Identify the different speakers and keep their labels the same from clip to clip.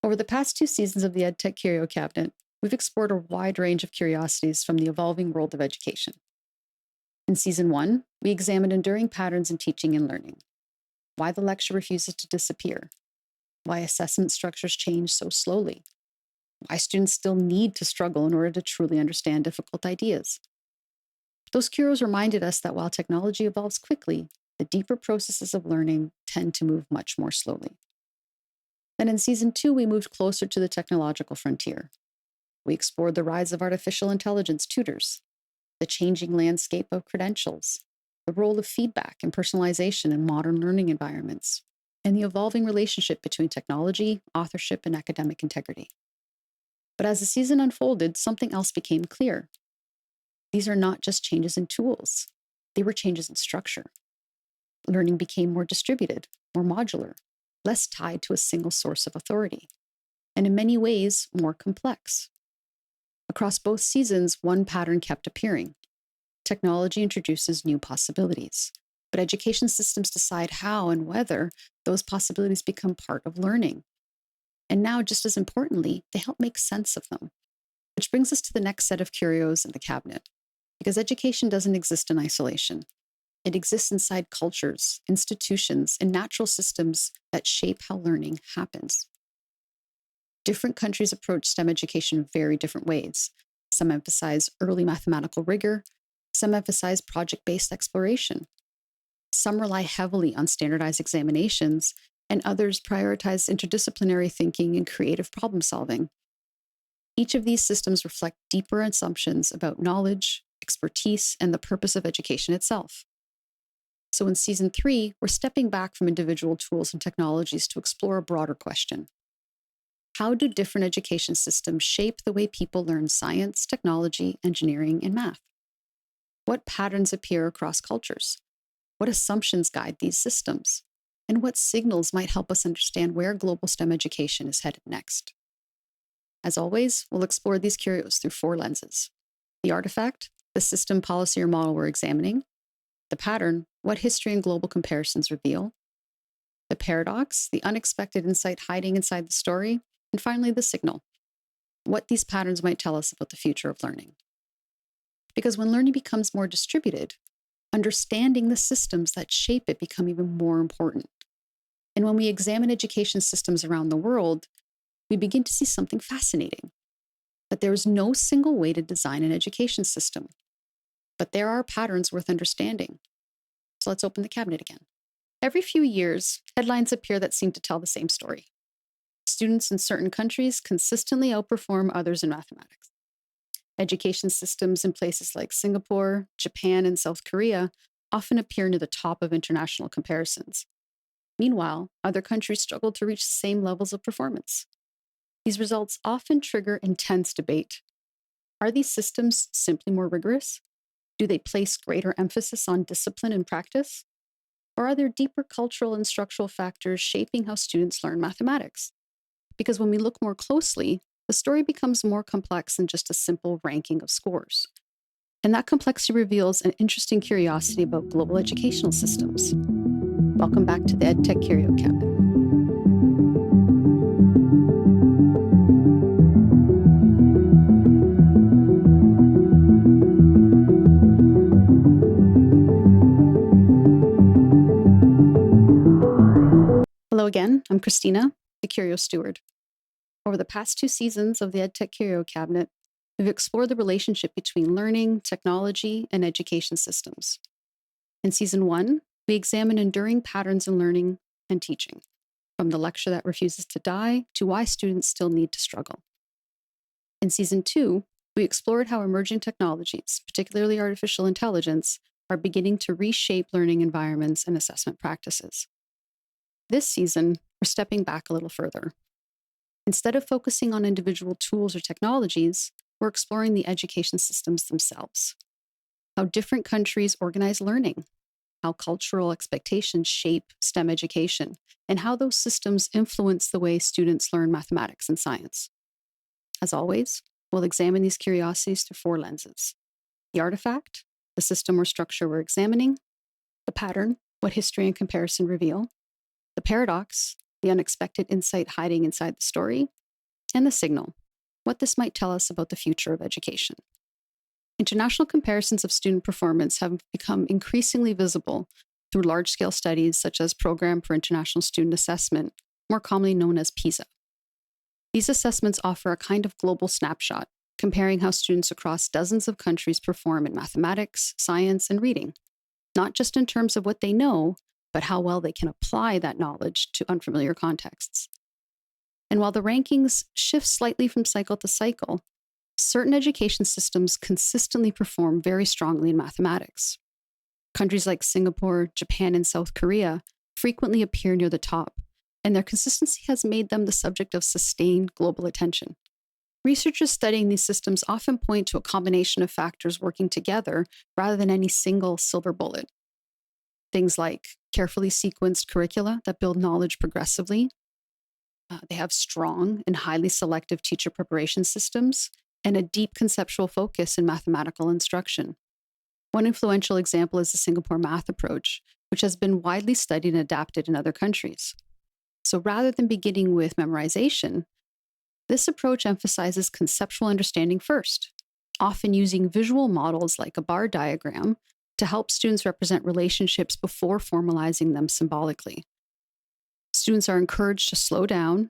Speaker 1: Over the past two seasons of the EdTech Curio Cabinet, we've explored a wide range of curiosities from the evolving world of education. In Season 1, we examined enduring patterns in teaching and learning, why the lecture refuses to disappear, why assessment structures change so slowly, why students still need to struggle in order to truly understand difficult ideas. Those curios reminded us that while technology evolves quickly, the deeper processes of learning tend to move much more slowly. Then in Season 2, we moved closer to the technological frontier. We explored the rise of artificial intelligence tutors, the changing landscape of credentials, the role of feedback and personalization in modern learning environments, and the evolving relationship between technology, authorship, and academic integrity. But as the season unfolded, something else became clear. These are not just changes in tools, they were changes in structure. Learning became more distributed, more modular, less tied to a single source of authority, and in many ways, more complex. Across both seasons, one pattern kept appearing. Technology introduces new possibilities, but education systems decide how and whether those possibilities become part of learning. And now, just as importantly, they help make sense of them. Which brings us to the next set of curios in the cabinet, because education doesn't exist in isolation. It exists inside cultures, institutions, and natural systems that shape how learning happens. Different countries approach STEM education in very different ways. Some emphasize early mathematical rigor, some emphasize project-based exploration. Some rely heavily on standardized examinations, and others prioritize interdisciplinary thinking and creative problem solving. Each of these systems reflect deeper assumptions about knowledge, expertise, and the purpose of education itself. So in Season 3, we're stepping back from individual tools and technologies to explore a broader question. How do different education systems shape the way people learn science, technology, engineering, and math? What patterns appear across cultures? What assumptions guide these systems? And what signals might help us understand where global STEM education is headed next? As always, we'll explore these curios through four lenses: the artifact, the system, policy, or model we're examining; the pattern, what history and global comparisons reveal; the paradox, the unexpected insight hiding inside the story; and finally, the signal, what these patterns might tell us about the future of learning. Because when learning becomes more distributed, understanding the systems that shape it become even more important. And when we examine education systems around the world, we begin to see something fascinating: that there is no single way to design an education system, but there are patterns worth understanding. So let's open the cabinet again. Every few years, headlines appear that seem to tell the same story. Students in certain countries consistently outperform others in mathematics. Education systems in places like Singapore, Japan, and South Korea often appear near the top of international comparisons. Meanwhile, other countries struggle to reach the same levels of performance. These results often trigger intense debate. Are these systems simply more rigorous? Do they place greater emphasis on discipline and practice? Or are there deeper cultural and structural factors shaping how students learn mathematics? Because when we look more closely, the story becomes more complex than just a simple ranking of scores. And that complexity reveals an interesting curiosity about global educational systems. Welcome back to the EdTech Curio Cabinet. Hello again, I'm Christina, the Curio Steward. Over the past two seasons of the EdTech Curio Cabinet, we've explored the relationship between learning, technology, and education systems. In Season 1, we examined enduring patterns in learning and teaching, from the lecture that refuses to die to why students still need to struggle. In Season 2, we explored how emerging technologies, particularly artificial intelligence, are beginning to reshape learning environments and assessment practices. This season, we're stepping back a little further. Instead of focusing on individual tools or technologies, we're exploring the education systems themselves. How different countries organize learning, how cultural expectations shape STEM education, and how those systems influence the way students learn mathematics and science. As always, we'll examine these curiosities through four lenses: the artifact, the system or structure we're examining; the pattern, what history and comparison reveal; the paradox, the unexpected insight hiding inside the story, and the signal, what this might tell us about the future of education. International comparisons of student performance have become increasingly visible through large-scale studies such as Program for International Student Assessment, more commonly known as PISA. These assessments offer a kind of global snapshot, comparing how students across dozens of countries perform in mathematics, science, and reading, not just in terms of what they know, but how well they can apply that knowledge to unfamiliar contexts. And while the rankings shift slightly from cycle to cycle, certain education systems consistently perform very strongly in mathematics. Countries like Singapore, Japan, and South Korea frequently appear near the top, and their consistency has made them the subject of sustained global attention. Researchers studying these systems often point to a combination of factors working together rather than any single silver bullet. Things like carefully sequenced curricula that build knowledge progressively. They have strong and highly selective teacher preparation systems and a deep conceptual focus in mathematical instruction. One influential example is the Singapore math approach, which has been widely studied and adapted in other countries. So rather than beginning with memorization, this approach emphasizes conceptual understanding first, often using visual models like a bar diagram to help students represent relationships before formalizing them symbolically. Students are encouraged to slow down,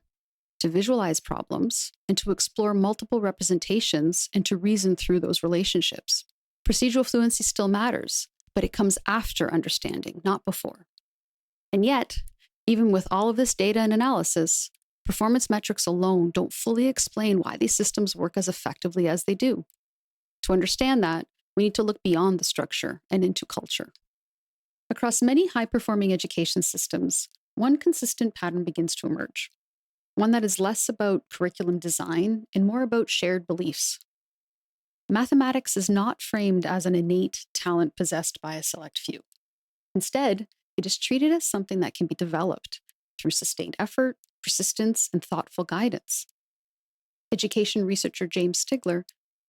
Speaker 1: to visualize problems, and to explore multiple representations and to reason through those relationships. Procedural fluency still matters, but it comes after understanding, not before. And yet, even with all of this data and analysis, performance metrics alone don't fully explain why these systems work as effectively as they do. To understand that, we need to look beyond the structure and into culture. Across many high-performing education systems, one consistent pattern begins to emerge, one that is less about curriculum design and more about shared beliefs. Mathematics is not framed as an innate talent possessed by a select few. Instead, it is treated as something that can be developed through sustained effort, persistence, and thoughtful guidance. Education researcher James Stigler,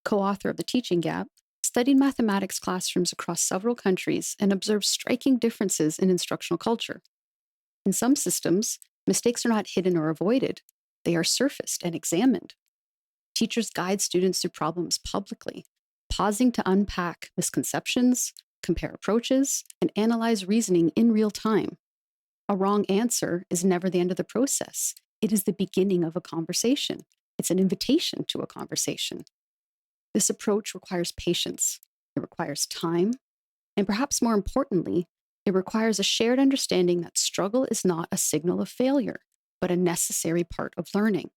Speaker 1: co-author of The Teaching Gap, studied mathematics classrooms across several countries and observed striking differences in instructional culture. In some systems, mistakes are not hidden or avoided. They are surfaced and examined. Teachers guide students through problems publicly, pausing to unpack misconceptions, compare approaches, and analyze reasoning in real time. A wrong answer is never the end of the process. It is the beginning of a conversation. It's an invitation to a conversation. This approach requires patience. It requires time. And perhaps more importantly, it requires a shared understanding that struggle is not a signal of failure, but a necessary part of learning.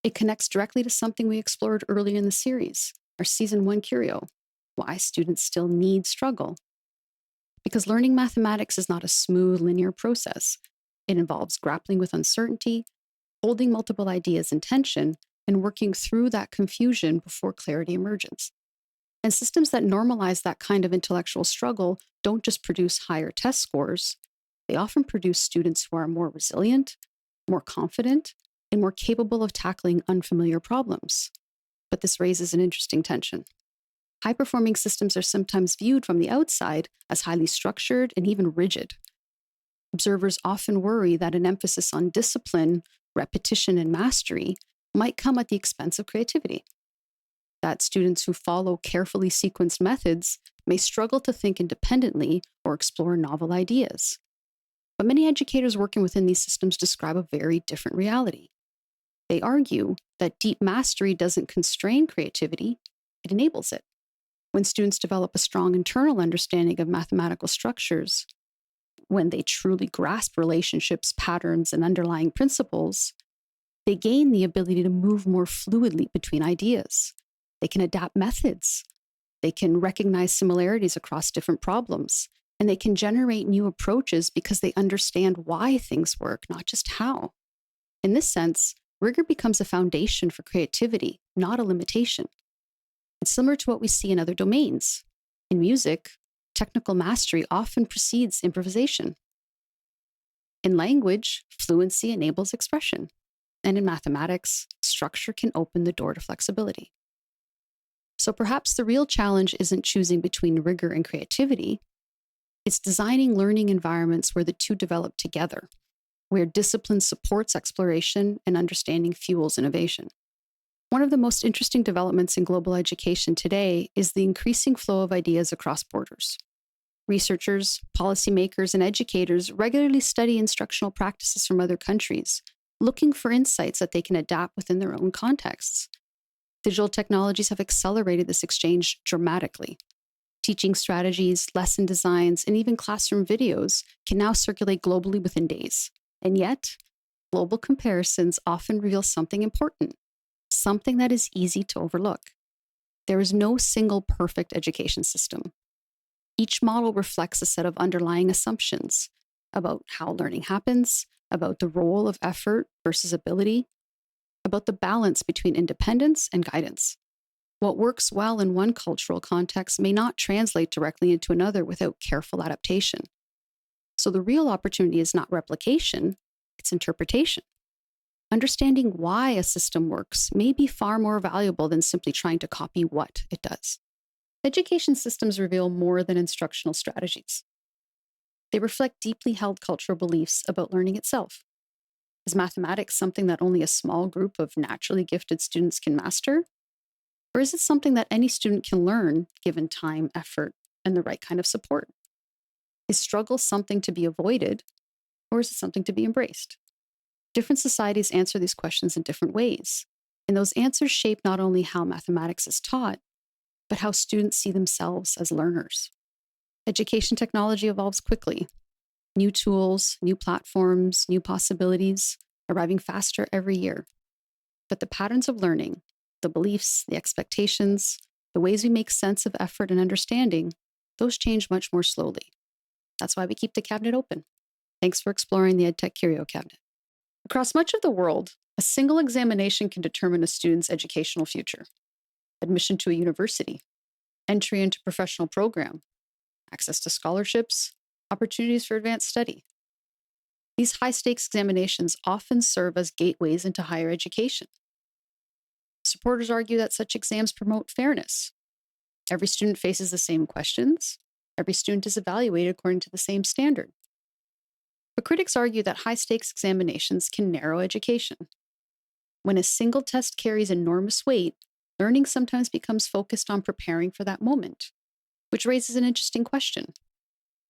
Speaker 1: It connects directly to something we explored earlier in the series, our Season 1 Curio, why students still need struggle. Because learning mathematics is not a smooth, linear process. It involves grappling with uncertainty, holding multiple ideas in tension, and working through that confusion before clarity emerges. And systems that normalize that kind of intellectual struggle don't just produce higher test scores, they often produce students who are more resilient, more confident, and more capable of tackling unfamiliar problems. But this raises an interesting tension. High-performing systems are sometimes viewed from the outside as highly structured and even rigid. Observers often worry that an emphasis on discipline, repetition, and mastery might come at the expense of creativity. That students who follow carefully sequenced methods may struggle to think independently or explore novel ideas. But many educators working within these systems describe a very different reality. They argue that deep mastery doesn't constrain creativity, it enables it. When students develop a strong internal understanding of mathematical structures, when they truly grasp relationships, patterns, and underlying principles, they gain the ability to move more fluidly between ideas. They can adapt methods. They can recognize similarities across different problems. And they can generate new approaches because they understand why things work, not just how. In this sense, rigor becomes a foundation for creativity, not a limitation. It's similar to what we see in other domains. In music, technical mastery often precedes improvisation. In language, fluency enables expression. And in mathematics, structure can open the door to flexibility. So perhaps the real challenge isn't choosing between rigor and creativity. It's designing learning environments where the two develop together, where discipline supports exploration and understanding fuels innovation. One of the most interesting developments in global education today is the increasing flow of ideas across borders. Researchers, policymakers, and educators regularly study instructional practices from other countries, looking for insights that they can adapt within their own contexts. Digital technologies have accelerated this exchange dramatically. Teaching strategies, lesson designs, and even classroom videos can now circulate globally within days. And yet, global comparisons often reveal something important, something that is easy to overlook. There is no single perfect education system. Each model reflects a set of underlying assumptions about how learning happens, about the role of effort versus ability, about the balance between independence and guidance. What works well in one cultural context may not translate directly into another without careful adaptation. So the real opportunity is not replication, it's interpretation. Understanding why a system works may be far more valuable than simply trying to copy what it does. Education systems reveal more than instructional strategies. They reflect deeply held cultural beliefs about learning itself. Is mathematics something that only a small group of naturally gifted students can master? Or is it something that any student can learn given time, effort, and the right kind of support? Is struggle something to be avoided, or is it something to be embraced? Different societies answer these questions in different ways, and those answers shape not only how mathematics is taught, but how students see themselves as learners. Education technology evolves quickly. New tools, new platforms, new possibilities, arriving faster every year. But the patterns of learning, the beliefs, the expectations, the ways we make sense of effort and understanding, those change much more slowly. That's why we keep the cabinet open. Thanks for exploring the EdTech Curio cabinet. Across much of the world, a single examination can determine a student's educational future. Admission to a university, entry into a professional program, access to scholarships, opportunities for advanced study. These high-stakes examinations often serve as gateways into higher education. Supporters argue that such exams promote fairness. Every student faces the same questions. Every student is evaluated according to the same standard. But critics argue that high-stakes examinations can narrow education. When a single test carries enormous weight, learning sometimes becomes focused on preparing for that moment, which raises an interesting question.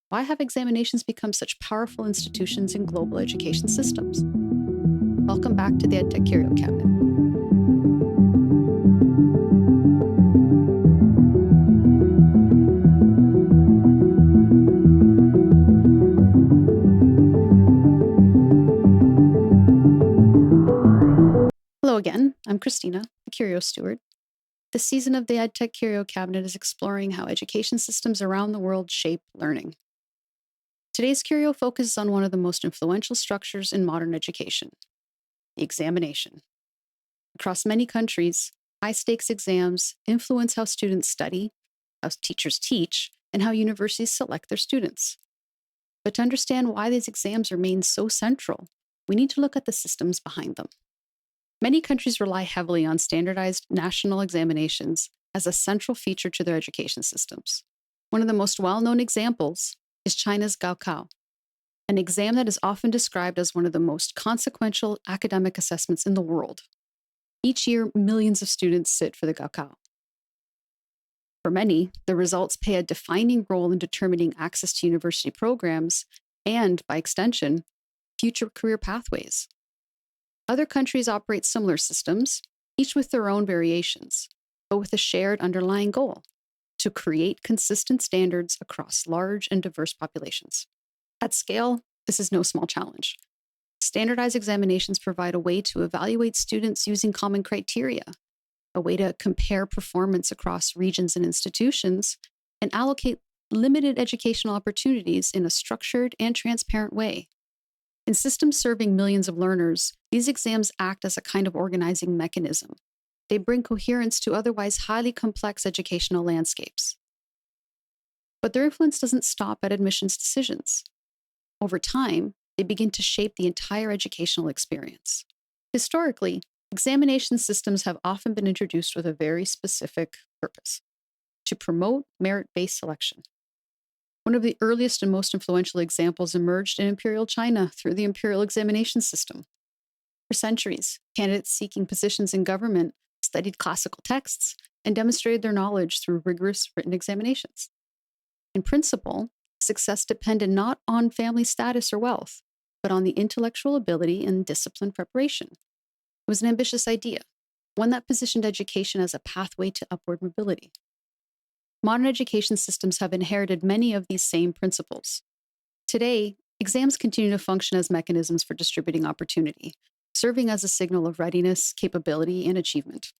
Speaker 1: Why have examinations become such powerful institutions in global education systems? Welcome back to the EdTech Curio cabinet. Hello again, I'm Christina, the Curio steward. This season of the EdTech Curio cabinet is exploring how education systems around the world shape learning. Today's Curio focuses on one of the most influential structures in modern education, the examination. Across many countries, high-stakes exams influence how students study, how teachers teach, and how universities select their students. But to understand why these exams remain so central, we need to look at the systems behind them. Many countries rely heavily on standardized national examinations as a central feature to their education systems. One of the most well-known examples is China's Gaokao, an exam that is often described as one of the most consequential academic assessments in the world. Each year, millions of students sit for the Gaokao. For many, the results play a defining role in determining access to university programs and, by extension, future career pathways. Other countries operate similar systems, each with their own variations, but with a shared underlying goal: to create consistent standards across large and diverse populations. At scale, this is no small challenge. Standardized examinations provide a way to evaluate students using common criteria, a way to compare performance across regions and institutions, and allocate limited educational opportunities in a structured and transparent way. In systems serving millions of learners, these exams act as a kind of organizing mechanism. They bring coherence to otherwise highly complex educational landscapes. But their influence doesn't stop at admissions decisions. Over time, they begin to shape the entire educational experience. Historically, examination systems have often been introduced with a very specific purpose: to promote merit-based selection. One of the earliest and most influential examples emerged in Imperial China through the imperial examination system. For centuries, candidates seeking positions in government studied classical texts and demonstrated their knowledge through rigorous written examinations. In principle, success depended not on family status or wealth, but on the intellectual ability and disciplined preparation. It was an ambitious idea, one that positioned education as a pathway to upward mobility. Modern education systems have inherited many of these same principles. Today, exams continue to function as mechanisms for distributing opportunity, serving as a signal of readiness, capability, and achievement.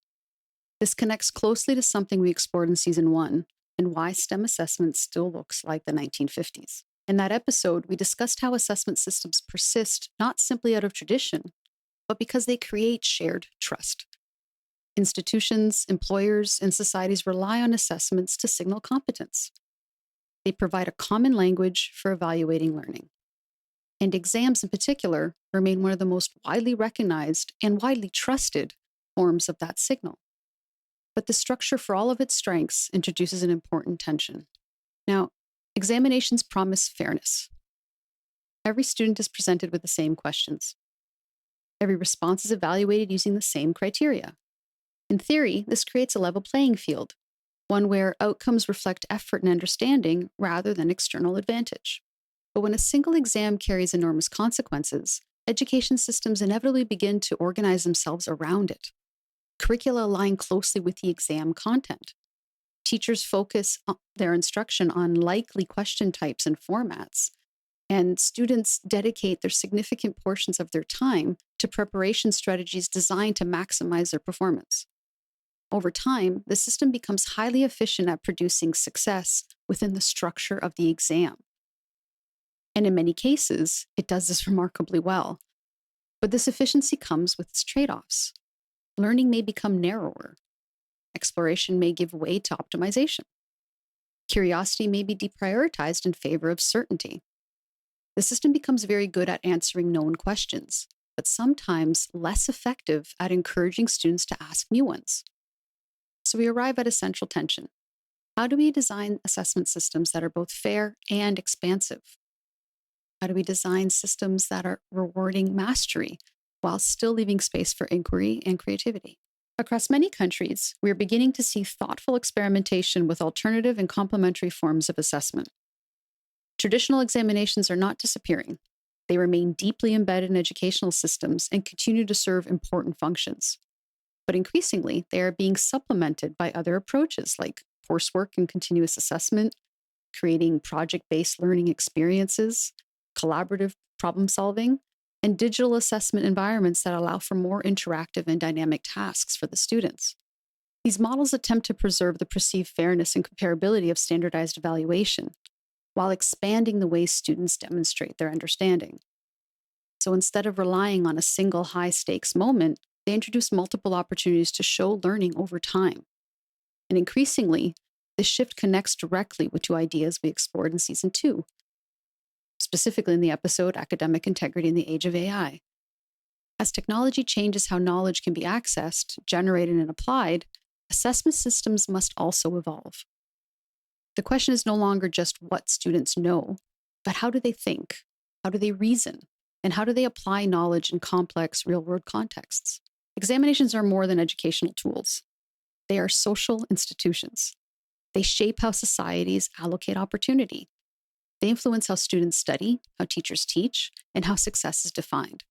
Speaker 1: This connects closely to something we explored in Season 1 and why STEM assessment still looks like the 1950s. In that episode, we discussed how assessment systems persist not simply out of tradition, but because they create shared trust. Institutions, employers, and societies rely on assessments to signal competence. They provide a common language for evaluating learning. And exams in particular remain one of the most widely recognized and widely trusted forms of that signal. But the structure, for all of its strengths, introduces an important tension. Now, examinations promise fairness. Every student is presented with the same questions. Every response is evaluated using the same criteria. In theory, this creates a level playing field, one where outcomes reflect effort and understanding rather than external advantage. But when a single exam carries enormous consequences, education systems inevitably begin to organize themselves around it. Curricula align closely with the exam content. Teachers focus their instruction on likely question types and formats, and students dedicate their significant portions of their time to preparation strategies designed to maximize their performance. Over time, the system becomes highly efficient at producing success within the structure of the exam. And in many cases, it does this remarkably well. But this efficiency comes with its trade-offs. Learning may become narrower. Exploration may give way to optimization. Curiosity may be deprioritized in favor of certainty. The system becomes very good at answering known questions, but sometimes less effective at encouraging students to ask new ones. So we arrive at a central tension. How do we design assessment systems that are both fair and expansive? How do we design systems that are rewarding mastery while still leaving space for inquiry and creativity? Across many countries, we are beginning to see thoughtful experimentation with alternative and complementary forms of assessment. Traditional examinations are not disappearing. They remain deeply embedded in educational systems and continue to serve important functions. But increasingly, they are being supplemented by other approaches like coursework and continuous assessment, creating project-based learning experiences, collaborative problem solving, and digital assessment environments that allow for more interactive and dynamic tasks for the students. These models attempt to preserve the perceived fairness and comparability of standardized evaluation, while expanding the ways students demonstrate their understanding. So instead of relying on a single high-stakes moment, they introduce multiple opportunities to show learning over time. And increasingly, this shift connects directly with two ideas we explored in Season 2, specifically in the episode Academic Integrity in the Age of AI. As technology changes how knowledge can be accessed, generated, and applied, assessment systems must also evolve. The question is no longer just what students know, but how do they think? How do they reason? And how do they apply knowledge in complex real-world contexts? Examinations are more than educational tools. They are social institutions. They shape how societies allocate opportunity. They influence how students study, how teachers teach, and how success is defined.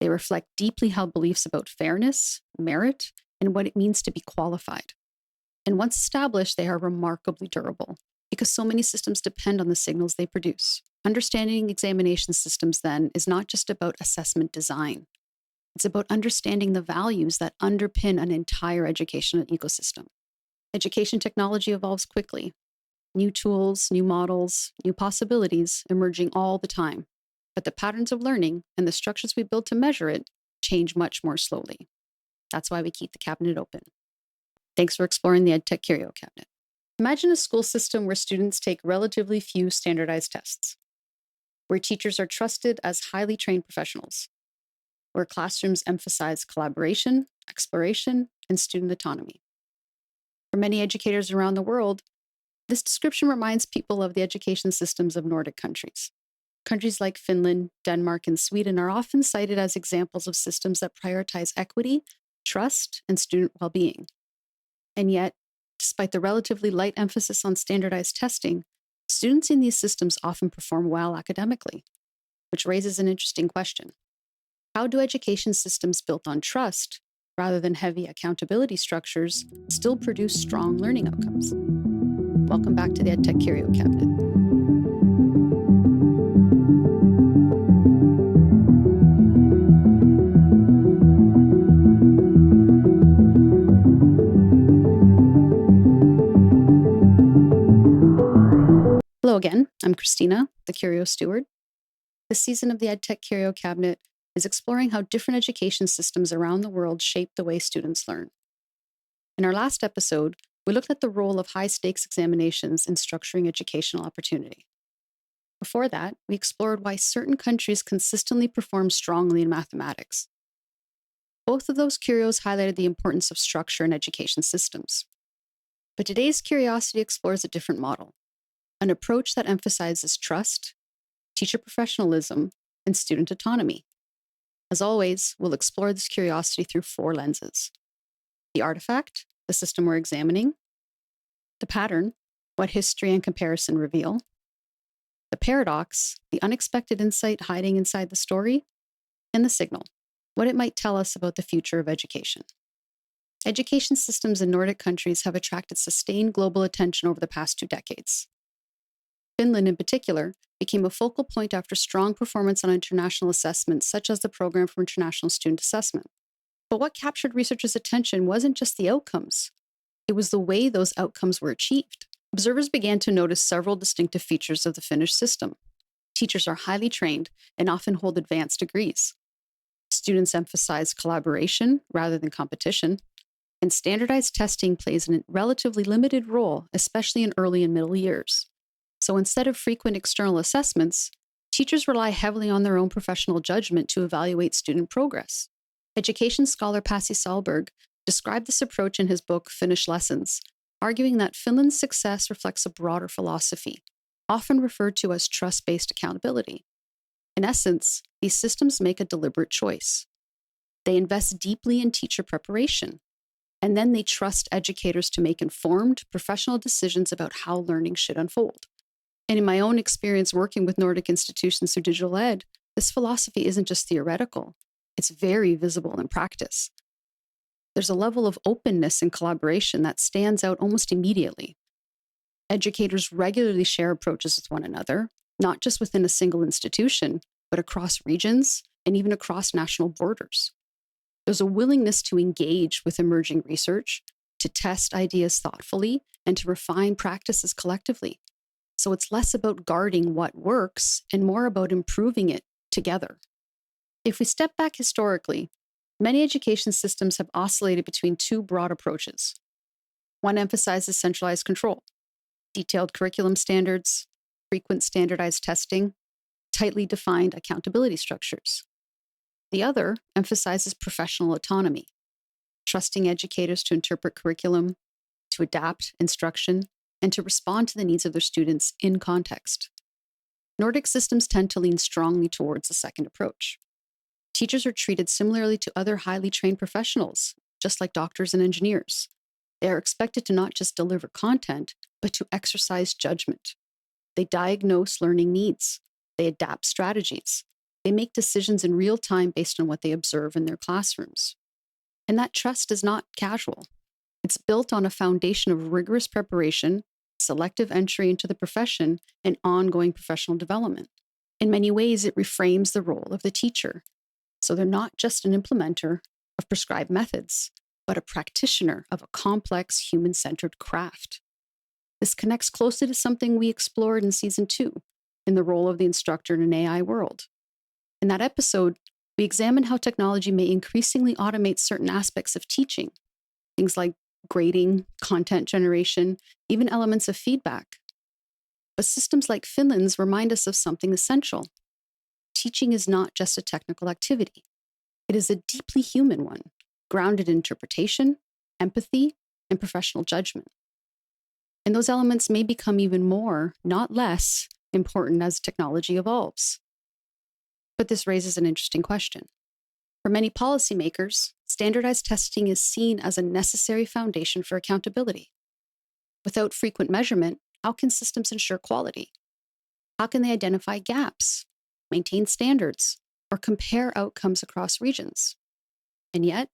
Speaker 1: They reflect deeply held beliefs about fairness, merit, and what it means to be qualified. And once established, they are remarkably durable because so many systems depend on the signals they produce. Understanding examination systems, then, is not just about assessment design. It's about understanding the values that underpin an entire educational ecosystem. Education technology evolves quickly. New tools, new models, new possibilities emerging all the time. But the patterns of learning and the structures we build to measure it change much more slowly. That's why we keep the cabinet open. Thanks for exploring the EdTech Curio cabinet. Imagine a school system where students take relatively few standardized tests, where teachers are trusted as highly trained professionals, where classrooms emphasize collaboration, exploration, and student autonomy. For many educators around the world, This description reminds people of the education systems of Nordic countries. Countries like Finland, Denmark, and Sweden are often cited as examples of systems that prioritize equity, trust, and student well-being. And yet, despite the relatively light emphasis on standardized testing, students in these systems often perform well academically, which raises an interesting question. How do education systems built on trust, rather than heavy accountability structures, still produce strong learning outcomes? Welcome back to the EdTech Curio Cabinet. Hello again, I'm Christina, the Curio Steward. This season of the EdTech Curio Cabinet is exploring how different education systems around the world shape the way students learn. In our last episode, we looked at the role of high-stakes examinations in structuring educational opportunity. Before that, we explored why certain countries consistently perform strongly in mathematics. Both of those curios highlighted the importance of structure in education systems. But today's curiosity explores a different model, an approach that emphasizes trust, teacher professionalism, and student autonomy. As always, we'll explore this curiosity through 4 lenses: the artifact, the system we're examining; the pattern, what history and comparison reveal; the paradox, the unexpected insight hiding inside the story; and the signal, what it might tell us about the future of education. Education systems in Nordic countries have attracted sustained global attention over the past 2 decades. Finland, in particular, became a focal point after strong performance on international assessments, such as the Program for International Student Assessment. But what captured researchers' attention wasn't just the outcomes. It was the way those outcomes were achieved. Observers began to notice several distinctive features of the Finnish system. Teachers are highly trained and often hold advanced degrees. Students emphasize collaboration rather than competition. And standardized testing plays a relatively limited role, especially in early and middle years. So instead of frequent external assessments, teachers rely heavily on their own professional judgment to evaluate student progress. Education scholar Pasi Sahlberg described this approach in his book, Finnish Lessons, arguing that Finland's success reflects a broader philosophy, often referred to as trust-based accountability. In essence, these systems make a deliberate choice. They invest deeply in teacher preparation, and then they trust educators to make informed, professional decisions about how learning should unfold. And in my own experience working with Nordic institutions through digital ed, this philosophy isn't just theoretical, it's very visible in practice. There's a level of openness and collaboration that stands out almost immediately. Educators regularly share approaches with one another, not just within a single institution, but across regions and even across national borders. There's a willingness to engage with emerging research, to test ideas thoughtfully, and to refine practices collectively. So it's less about guarding what works and more about improving it together. If we step back historically, many education systems have oscillated between 2 broad approaches. One emphasizes centralized control, detailed curriculum standards, frequent standardized testing, tightly defined accountability structures. The other emphasizes professional autonomy, trusting educators to interpret curriculum, to adapt instruction, and to respond to the needs of their students in context. Nordic systems tend to lean strongly towards the second approach. Teachers are treated similarly to other highly trained professionals, just like doctors and engineers. They are expected to not just deliver content, but to exercise judgment. They diagnose learning needs. They adapt strategies. They make decisions in real time based on what they observe in their classrooms. And that trust is not casual. It's built on a foundation of rigorous preparation, selective entry into the profession, and ongoing professional development. In many ways, it reframes the role of the teacher. So they're not just an implementer of prescribed methods, but a practitioner of a complex, human-centered craft. This connects closely to something we explored in Season 2, in the role of the instructor in an AI world. In that episode, we examined how technology may increasingly automate certain aspects of teaching, things like grading, content generation, even elements of feedback. But systems like Finland's remind us of something essential. Teaching is not just a technical activity. It is a deeply human one, grounded in interpretation, empathy, and professional judgment. And those elements may become even more, not less, important as technology evolves. But this raises an interesting question. For many policymakers, standardized testing is seen as a necessary foundation for accountability. Without frequent measurement, how can systems ensure quality? How can they identify gaps, maintain standards, or compare outcomes across regions? And yet,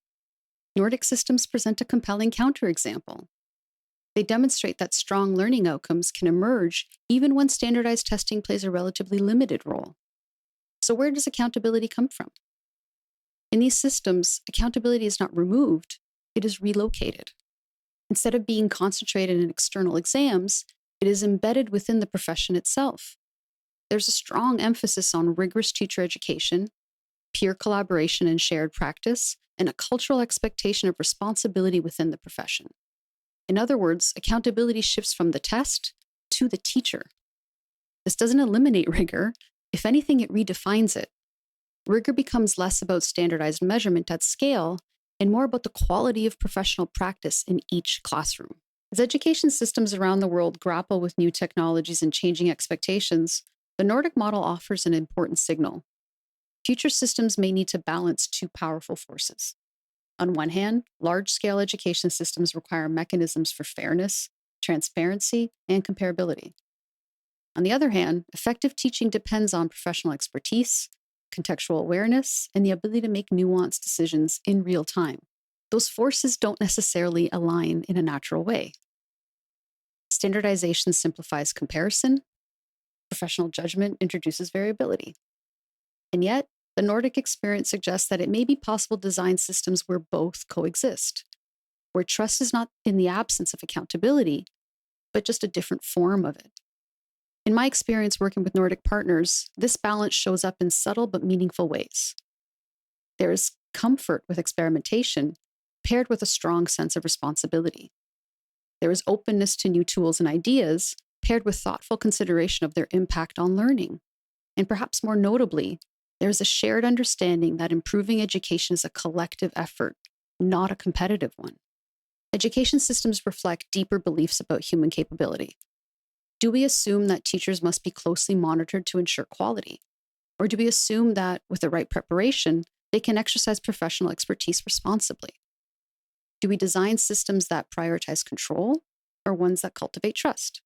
Speaker 1: Nordic systems present a compelling counterexample. They demonstrate that strong learning outcomes can emerge even when standardized testing plays a relatively limited role. So, where does accountability come from? In these systems, accountability is not removed, it is relocated. Instead of being concentrated in external exams, it is embedded within the profession itself. There's a strong emphasis on rigorous teacher education, peer collaboration and shared practice, and a cultural expectation of responsibility within the profession. In other words, accountability shifts from the test to the teacher. This doesn't eliminate rigor. If anything, it redefines it. Rigor becomes less about standardized measurement at scale and more about the quality of professional practice in each classroom. As education systems around the world grapple with new technologies and changing expectations, the Nordic model offers an important signal. Future systems may need to balance two powerful forces. On one hand, large-scale education systems require mechanisms for fairness, transparency, and comparability. On the other hand, effective teaching depends on professional expertise, contextual awareness, and the ability to make nuanced decisions in real time. Those forces don't necessarily align in a natural way. Standardization simplifies comparison. Professional judgment introduces variability. And yet, the Nordic experience suggests that it may be possible to design systems where both coexist, where trust is not in the absence of accountability, but just a different form of it. In my experience working with Nordic partners, this balance shows up in subtle but meaningful ways. There is comfort with experimentation, paired with a strong sense of responsibility. There is openness to new tools and ideas, paired with thoughtful consideration of their impact on learning. And perhaps more notably, there is a shared understanding that improving education is a collective effort, not a competitive one. Education systems reflect deeper beliefs about human capability. Do we assume that teachers must be closely monitored to ensure quality? Or do we assume that, with the right preparation, they can exercise professional expertise responsibly? Do we design systems that prioritize control or ones that cultivate trust?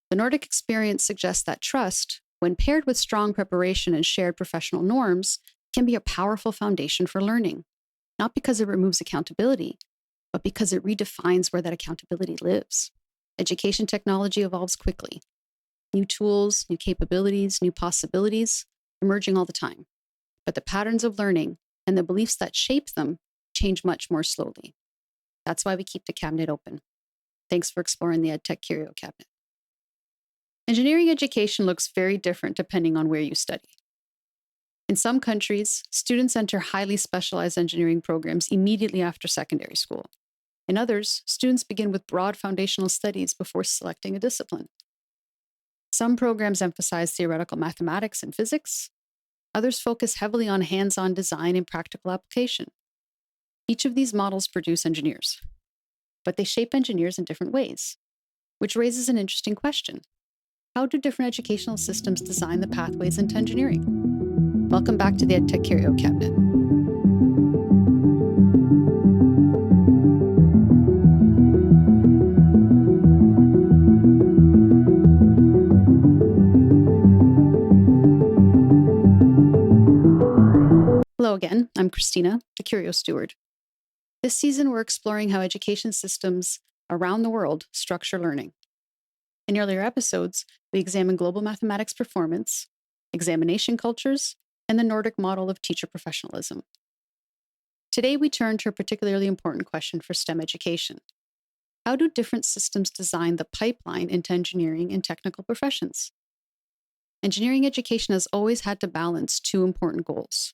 Speaker 1: The Nordic experience suggests that trust, when paired with strong preparation and shared professional norms, can be a powerful foundation for learning, not because it removes accountability, but because it redefines where that accountability lives. Education technology evolves quickly. New tools, new capabilities, new possibilities emerging all the time. But the patterns of learning and the beliefs that shape them change much more slowly. That's why we keep the cabinet open. Thanks for exploring the EdTech Curio cabinet. Engineering education looks very different depending on where you study. In some countries, students enter highly specialized engineering programs immediately after secondary school. In others, students begin with broad foundational studies before selecting a discipline. Some programs emphasize theoretical mathematics and physics. Others focus heavily on hands-on design and practical application. Each of these models produce engineers, but they shape engineers in different ways, which raises an interesting question. How do different educational systems design the pathways into engineering? Welcome back to the EdTech Curio cabinet. Hello again, I'm Christina, the Curio steward. This season, we're exploring how education systems around the world structure learning. In earlier episodes, we examined global mathematics performance, examination cultures, and the Nordic model of teacher professionalism. Today, we turn to a particularly important question for STEM education. How do different systems design the pipeline into engineering and technical professions? Engineering education has always had to balance two important goals: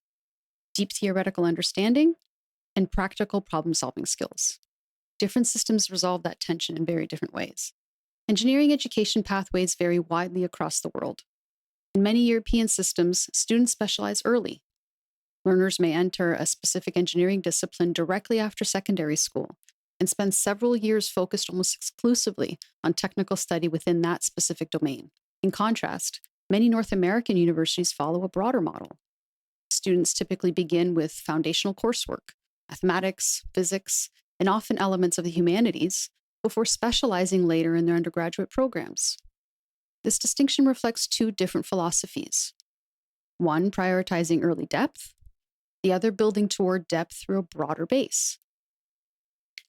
Speaker 1: deep theoretical understanding and practical problem-solving skills. Different systems resolve that tension in very different ways. Engineering education pathways vary widely across the world. In many European systems, students specialize early. Learners may enter a specific engineering discipline directly after secondary school, and spend several years focused almost exclusively on technical study within that specific domain. In contrast, many North American universities follow a broader model. Students typically begin with foundational coursework, mathematics, physics, and often elements of the humanities, before specializing later in their undergraduate programs. This distinction reflects two different philosophies. One prioritizing early depth, the other building toward depth through a broader base.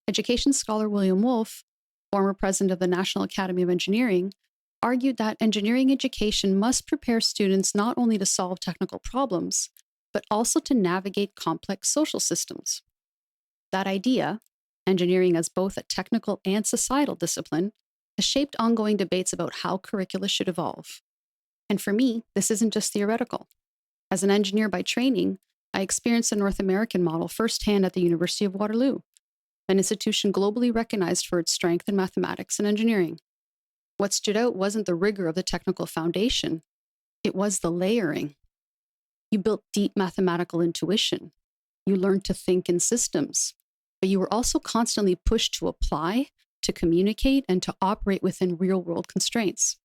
Speaker 1: Education scholar William Wulf, former president of the National Academy of Engineering, argued that engineering education must prepare students not only to solve technical problems, but also to navigate complex social systems. That idea, engineering as both a technical and societal discipline, has shaped ongoing debates about how curricula should evolve. And for me, this isn't just theoretical. As an engineer by training, I experienced the North American model firsthand at the University of Waterloo, an institution globally recognized for its strength in mathematics and engineering. What stood out wasn't the rigor of the technical foundation, it was the layering. You built deep mathematical intuition. You learned to think in systems, but you were also constantly pushed to apply, to communicate, and to operate within real-world constraints.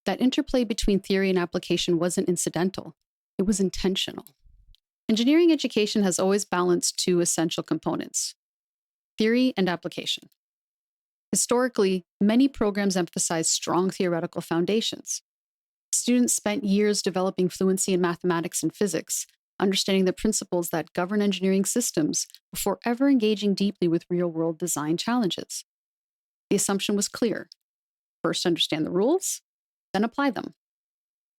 Speaker 1: That interplay between theory and application wasn't incidental, it was intentional. Engineering education has always balanced two essential components: theory and application. Historically, many programs emphasize strong theoretical foundations. Students spent years developing fluency in mathematics and physics, understanding the principles that govern engineering systems before ever engaging deeply with real-world design challenges. The assumption was clear. First, understand the rules, then apply them.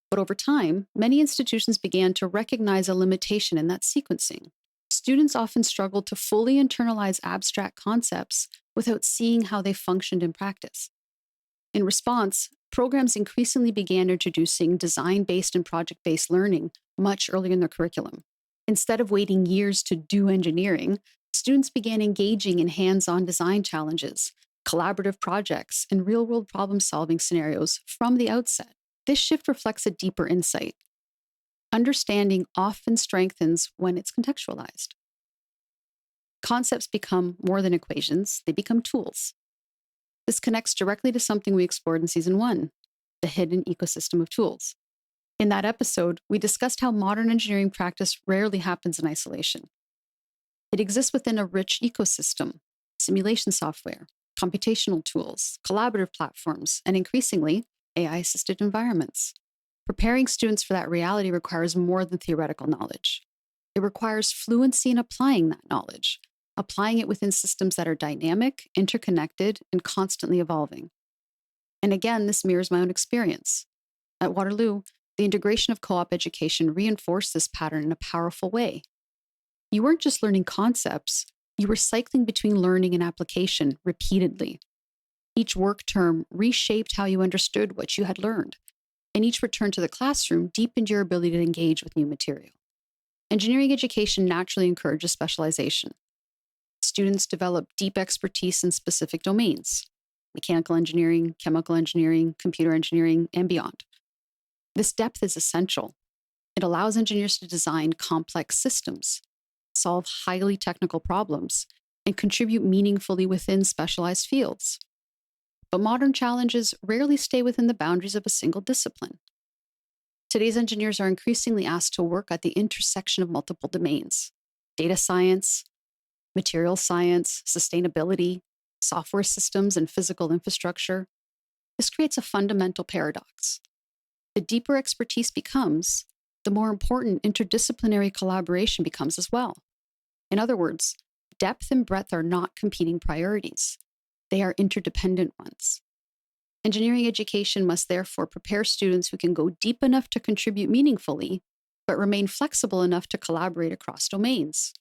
Speaker 1: But over time, many institutions began to recognize a limitation in that sequencing. Students often struggled to fully internalize abstract concepts without seeing how they functioned in practice. In response, programs increasingly began introducing design-based and project-based learning much earlier in their curriculum. Instead of waiting years to do engineering, students began engaging in hands-on design challenges, collaborative projects, and real-world problem-solving scenarios from the outset. This shift reflects a deeper insight. Understanding often strengthens when it's contextualized. Concepts become more than equations, they become tools. This connects directly to something we explored in Season 1, the hidden ecosystem of tools. In that episode, we discussed how modern engineering practice rarely happens in isolation. It exists within a rich ecosystem: simulation software, computational tools, collaborative platforms, and increasingly, AI-assisted environments. Preparing students for that reality requires more than theoretical knowledge. It requires fluency in applying that knowledge, applying it within systems that are dynamic, interconnected, and constantly evolving. And again, this mirrors my own experience. At Waterloo, the integration of co-op education reinforced this pattern in a powerful way. You weren't just learning concepts, you were cycling between learning and application repeatedly. Each work term reshaped how you understood what you had learned, and each return to the classroom deepened your ability to engage with new material. Engineering education naturally encourages specialization. Students develop deep expertise in specific domains: mechanical engineering, chemical engineering, computer engineering, and beyond. This depth is essential. It allows engineers to design complex systems, solve highly technical problems, and contribute meaningfully within specialized fields. But modern challenges rarely stay within the boundaries of a single discipline. Today's engineers are increasingly asked to work at the intersection of multiple domains: data science, material science, sustainability, software systems, and physical infrastructure. This creates a fundamental paradox. The deeper expertise becomes, the more important interdisciplinary collaboration becomes as well. In other words, depth and breadth are not competing priorities. They are interdependent ones. Engineering education must therefore prepare students who can go deep enough to contribute meaningfully, but remain flexible enough to collaborate across domains.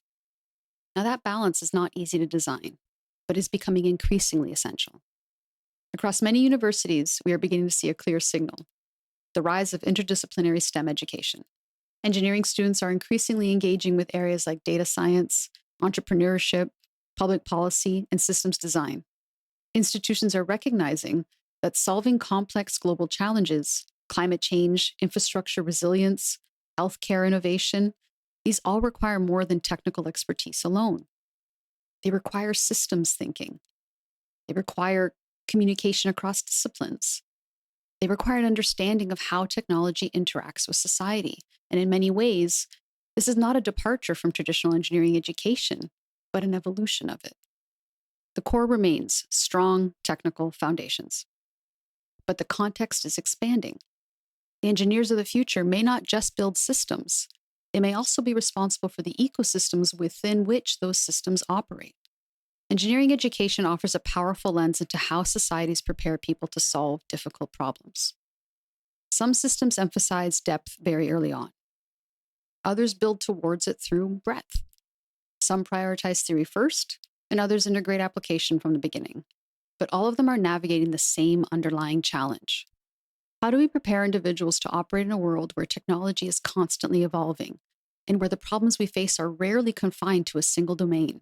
Speaker 1: Now, that balance is not easy to design, but is becoming increasingly essential. Across many universities, we are beginning to see a clear signal: the rise of interdisciplinary STEM education. Engineering students are increasingly engaging with areas like data science, entrepreneurship, public policy, and systems design. Institutions are recognizing that solving complex global challenges, climate change, infrastructure resilience, healthcare innovation, these all require more than technical expertise alone. They require systems thinking. They require communication across disciplines. They require an understanding of how technology interacts with society. And in many ways, this is not a departure from traditional engineering education, but an evolution of it. The core remains strong technical foundations, but the context is expanding. The engineers of the future may not just build systems, they may also be responsible for the ecosystems within which those systems operate. Engineering education offers a powerful lens into how societies prepare people to solve difficult problems. Some systems emphasize depth very early on. Others build towards it through breadth. Some prioritize theory first, and others integrate application from the beginning. But all of them are navigating the same underlying challenge. How do we prepare individuals to operate in a world where technology is constantly evolving and where the problems we face are rarely confined to a single domain?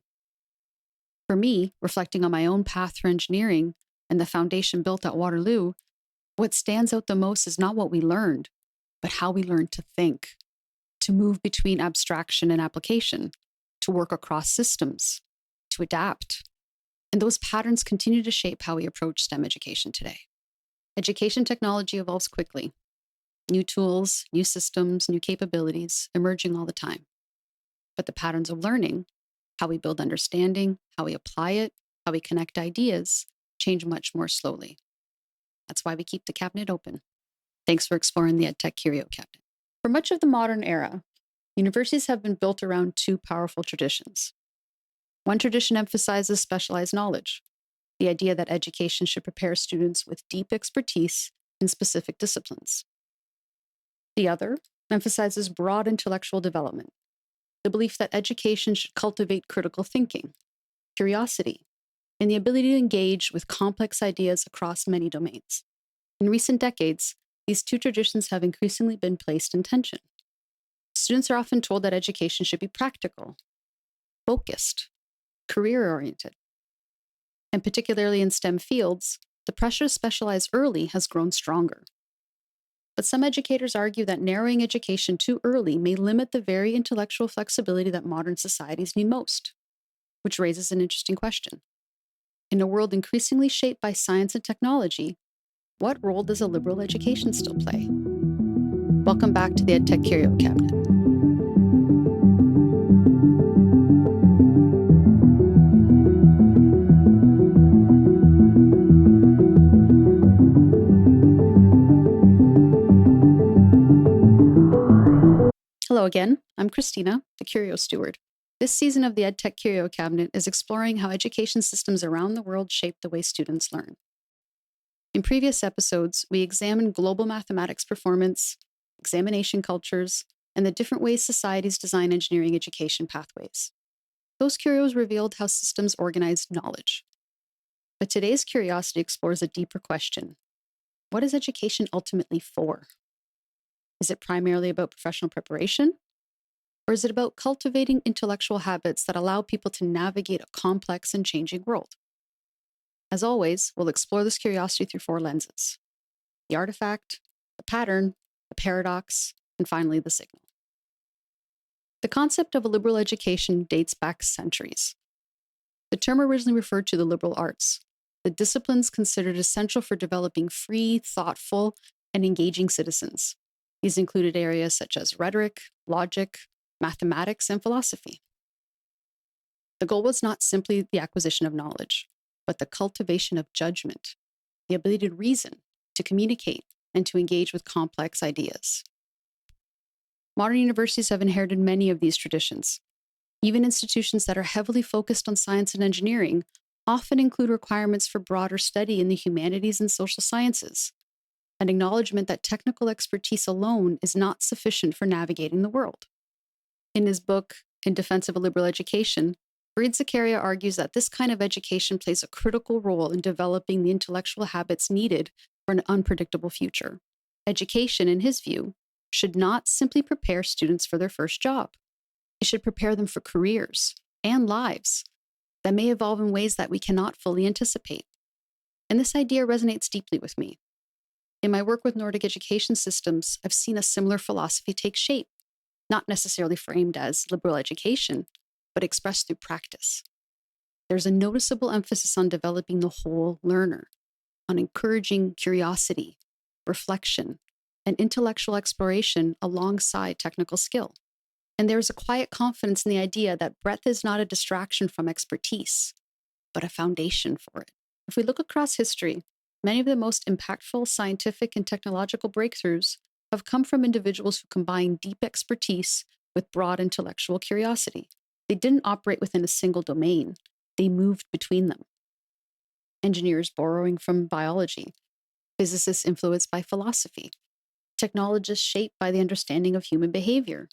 Speaker 1: For me, reflecting on my own path through engineering and the foundation built at Waterloo, what stands out the most is not what we learned, but how we learned to think, to move between abstraction and application, to work across systems, to adapt. And those patterns continue to shape how we approach STEM education today. Education technology evolves quickly. New tools, new systems, new capabilities emerging all the time. But the patterns of learning, how we build understanding, how we apply it, how we connect ideas, change much more slowly. That's why we keep the cabinet open. Thanks for exploring the EdTech Curio cabinet. For much of the modern era, universities have been built around two powerful traditions. One tradition emphasizes specialized knowledge, the idea that education should prepare students with deep expertise in specific disciplines. The other emphasizes broad intellectual development, the belief that education should cultivate critical thinking, curiosity, and the ability to engage with complex ideas across many domains. In recent decades, these two traditions have increasingly been placed in tension. Students are often told that education should be practical, focused, career-oriented. And particularly in STEM fields, the pressure to specialize early has grown stronger. But some educators argue that narrowing education too early may limit the very intellectual flexibility that modern societies need most, which raises an interesting question. In a world increasingly shaped by science and technology, what role does a liberal education still play? Welcome back to the EdTech Curio cabinet. Hello again, I'm Christina, the Curio Steward. This season of the EdTech Curio Cabinet is exploring how education systems around the world shape the way students learn. In previous episodes, we examined global mathematics performance, examination cultures, and the different ways societies design engineering education pathways. Those curios revealed how systems organize knowledge. But today's curiosity explores a deeper question. What is education ultimately for? Is it primarily about professional preparation? Or is it about cultivating intellectual habits that allow people to navigate a complex and changing world? As always, we'll explore this curiosity through four lenses: the artifact, the pattern, the paradox, and finally the signal. The concept of a liberal education dates back centuries. The term originally referred to the liberal arts, the disciplines considered essential for developing free, thoughtful, and engaging citizens. These included areas such as rhetoric, logic, mathematics, and philosophy. The goal was not simply the acquisition of knowledge, but the cultivation of judgment, the ability to reason, to communicate, and to engage with complex ideas. Modern universities have inherited many of these traditions. Even institutions that are heavily focused on science and engineering often include requirements for broader study in the humanities and social sciences, an acknowledgement that technical expertise alone is not sufficient for navigating the world. In his book, In Defense of a Liberal Education, Fareed Zakaria argues that this kind of education plays a critical role in developing the intellectual habits needed for an unpredictable future. Education, in his view, should not simply prepare students for their first job. It should prepare them for careers and lives that may evolve in ways that we cannot fully anticipate. And this idea resonates deeply with me. In my work with Nordic education systems, I've seen a similar philosophy take shape, not necessarily framed as liberal education, but expressed through practice. There's a noticeable emphasis on developing the whole learner, on encouraging curiosity, reflection, and intellectual exploration alongside technical skill. And there is a quiet confidence in the idea that breadth is not a distraction from expertise, but a foundation for it. If we look across history, many of the most impactful scientific and technological breakthroughs have come from individuals who combine deep expertise with broad intellectual curiosity. They didn't operate within a single domain, they moved between them. Engineers borrowing from biology, physicists influenced by philosophy, technologists shaped by the understanding of human behavior.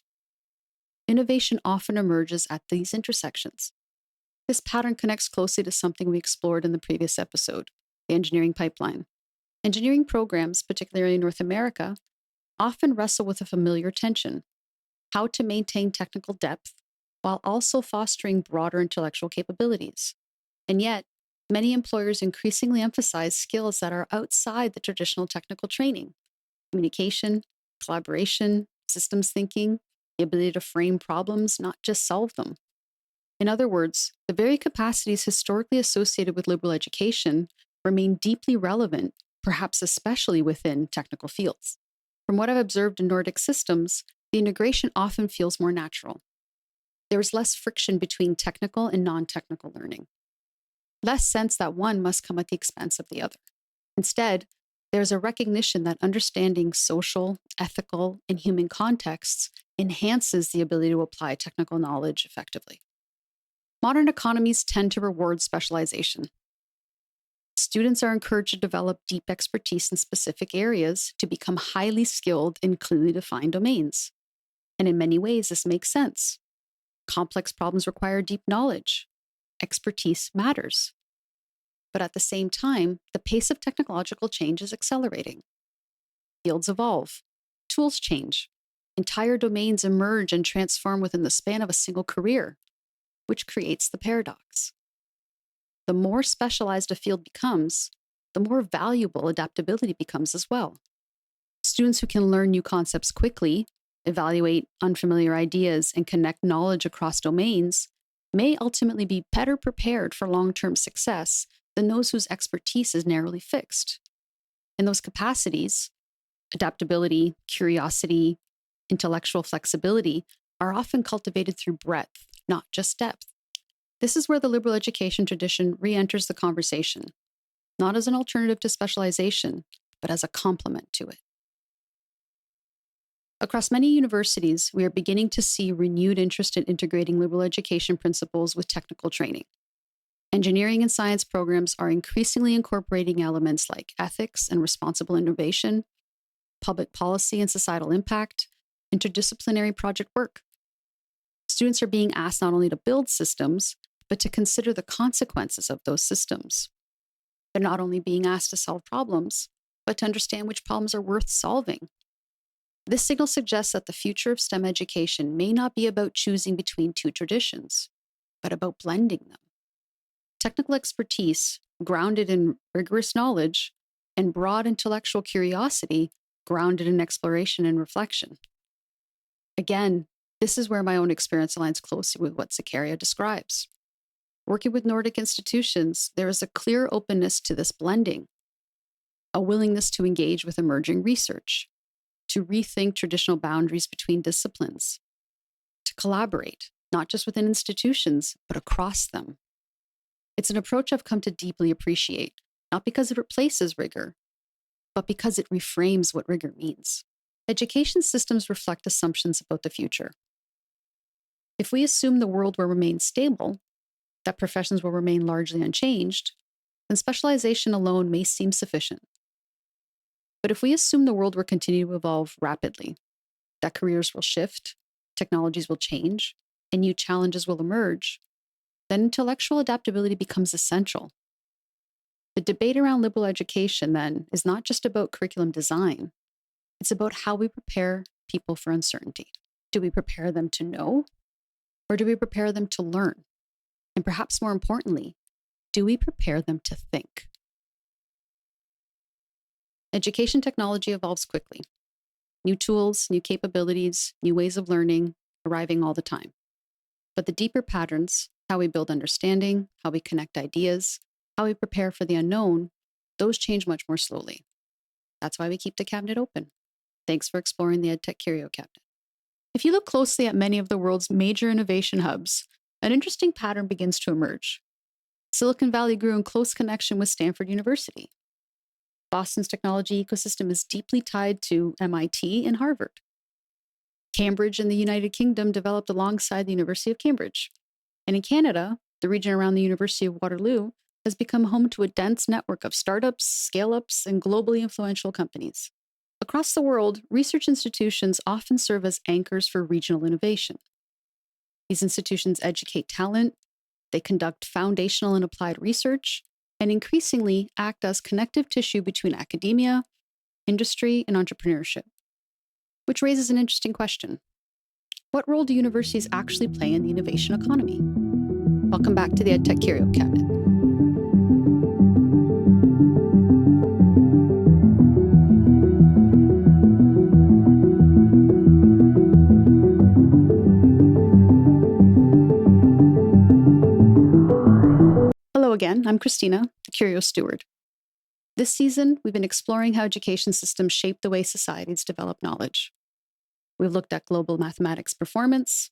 Speaker 1: Innovation often emerges at these intersections. This pattern connects closely to something we explored in the previous episode, the engineering pipeline. Engineering programs, particularly in North America, often wrestle with a familiar tension: how to maintain technical depth while also fostering broader intellectual capabilities. And yet, many employers increasingly emphasize skills that are outside the traditional technical training: communication, collaboration, systems thinking, the ability to frame problems, not just solve them. In other words, the very capacities historically associated with liberal education remain deeply relevant, perhaps especially within technical fields. From what I've observed in Nordic systems, the integration often feels more natural. There is less friction between technical and non-technical learning, less sense that one must come at the expense of the other. Instead, there's a recognition that understanding social, ethical, and human contexts enhances the ability to apply technical knowledge effectively. Modern economies tend to reward specialization. Students are encouraged to develop deep expertise in specific areas to become highly skilled in clearly defined domains. And in many ways, this makes sense. Complex problems require deep knowledge. Expertise matters. But at the same time, the pace of technological change is accelerating. Fields evolve, tools change, entire domains emerge and transform within the span of a single career, which creates the paradox. The more specialized a field becomes, the more valuable adaptability becomes as well. Students who can learn new concepts quickly, evaluate unfamiliar ideas, and connect knowledge across domains may ultimately be better prepared for long-term success than those whose expertise is narrowly fixed. In those capacities, adaptability, curiosity, intellectual flexibility are often cultivated through breadth, not just depth. This is where the liberal education tradition re-enters the conversation, not as an alternative to specialization, but as a complement to it. Across many universities, we are beginning to see renewed interest in integrating liberal education principles with technical training. Engineering and science programs are increasingly incorporating elements like ethics and responsible innovation, public policy and societal impact, interdisciplinary project work. Students are being asked not only to build systems, but to consider the consequences of those systems. They're not only being asked to solve problems, but to understand which problems are worth solving. This signal suggests that the future of STEM education may not be about choosing between two traditions, but about blending them. Technical expertise, grounded in rigorous knowledge, and broad intellectual curiosity, grounded in exploration and reflection. Again, this is where my own experience aligns closely with what Zakaria describes. Working with Nordic institutions, there is a clear openness to this blending, a willingness to engage with emerging research, to rethink traditional boundaries between disciplines, to collaborate, not just within institutions, but across them. It's an approach I've come to deeply appreciate, not because it replaces rigor, but because it reframes what rigor means. Education systems reflect assumptions about the future. If we assume the world will remain stable, that professions will remain largely unchanged, then specialization alone may seem sufficient. But if we assume the world will continue to evolve rapidly, that careers will shift, technologies will change, and new challenges will emerge, then intellectual adaptability becomes essential. The debate around liberal education, then, is not just about curriculum design. It's about how we prepare people for uncertainty. Do we prepare them to know, or do we prepare them to learn? And perhaps more importantly, do we prepare them to think? Education technology evolves quickly. New tools, new capabilities, new ways of learning, arriving all the time. But the deeper patterns How we build understanding, how we connect ideas, how we prepare for the unknown, those change much more slowly. That's why we keep the cabinet open. Thanks for exploring the EdTech Curio cabinet. If you look closely at many of the world's major innovation hubs, an interesting pattern begins to emerge. Silicon Valley grew in close connection with Stanford University. Boston's technology ecosystem is deeply tied to MIT and Harvard. Cambridge in the United Kingdom developed alongside the University of Cambridge. And in Canada, the region around the University of Waterloo has become home to a dense network of startups, scale-ups, and globally influential companies. Across the world, research institutions often serve as anchors for regional innovation. These institutions educate talent, they conduct foundational and applied research, and increasingly act as connective tissue between academia, industry, and entrepreneurship. Which raises an interesting question. What role do universities actually play in the innovation economy? Welcome back to the EdTech Curio cabinet. Hello again, I'm Christina, the Curio steward. This season, we've been exploring how education systems shape the way societies develop knowledge. We've looked at global mathematics performance,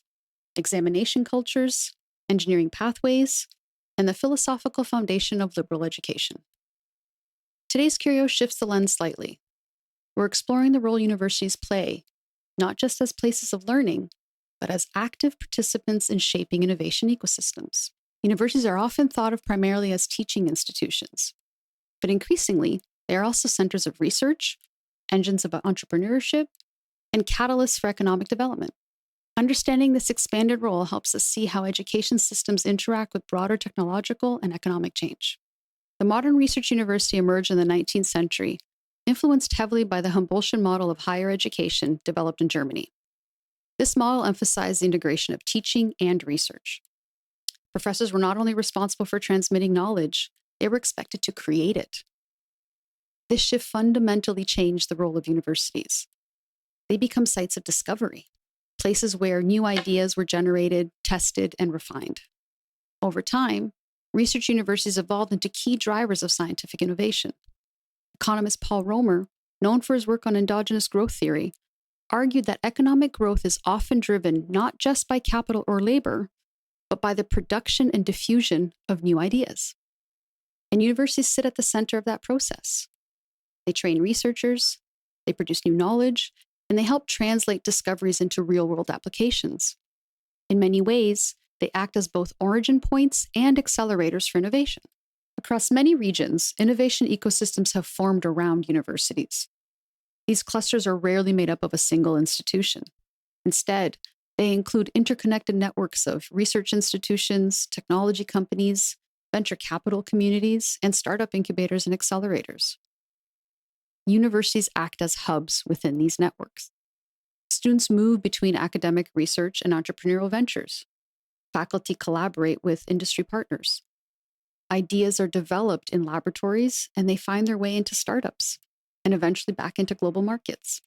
Speaker 1: examination cultures, engineering pathways, and the philosophical foundation of liberal education. Today's Curio shifts the lens slightly. We're exploring the role universities play, not just as places of learning, but as active participants in shaping innovation ecosystems. Universities are often thought of primarily as teaching institutions, but increasingly, they are also centers of research, engines of entrepreneurship, and catalysts for economic development. Understanding this expanded role helps us see how education systems interact with broader technological and economic change. The modern research university emerged in the 19th century, influenced heavily by the Humboldtian model of higher education developed in Germany. This model emphasized the integration of teaching and research. Professors were not only responsible for transmitting knowledge, they were expected to create it. This shift fundamentally changed the role of universities. They become sites of discovery, places where new ideas were generated, tested, and refined. Over time, research universities evolved into key drivers of scientific innovation. Economist Paul Romer, known for his work on endogenous growth theory, argued that economic growth is often driven not just by capital or labor, but by the production and diffusion of new ideas. And universities sit at the center of that process. They train researchers, they produce new knowledge, and they help translate discoveries into real-world applications. In many ways, they act as both origin points and accelerators for innovation. Across many regions, innovation ecosystems have formed around universities. These clusters are rarely made up of a single institution. Instead, they include interconnected networks of research institutions, technology companies, venture capital communities, and startup incubators and accelerators. Universities act as hubs within these networks. Students move between academic research and entrepreneurial ventures. Faculty collaborate with industry partners. Ideas are developed in laboratories, and they find their way into startups, and eventually back into global markets.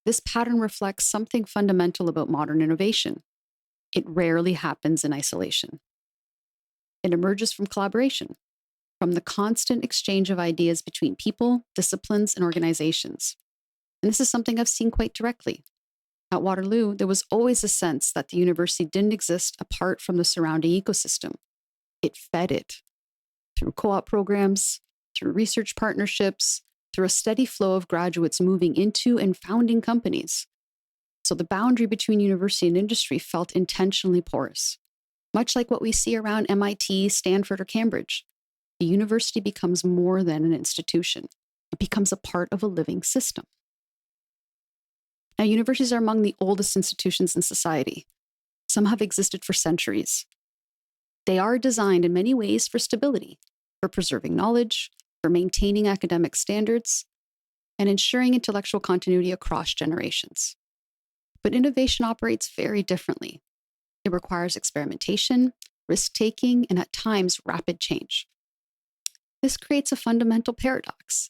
Speaker 1: This pattern reflects something fundamental about modern innovation. It rarely happens in isolation. It emerges from collaboration, from the constant exchange of ideas between people, disciplines, and organizations. And this is something I've seen quite directly. At Waterloo, there was always a sense that the university didn't exist apart from the surrounding ecosystem. It fed it through co-op programs, through research partnerships, through a steady flow of graduates moving into and founding companies. So the boundary between university and industry felt intentionally porous. Much like what we see around MIT, Stanford, or Cambridge, the university becomes more than an institution. It becomes a part of a living system. Now, universities are among the oldest institutions in society. Some have existed for centuries. They are designed in many ways for stability, for preserving knowledge, for maintaining academic standards, and ensuring intellectual continuity across generations. But innovation operates very differently. It requires experimentation, risk-taking, and at times rapid change. This creates a fundamental paradox.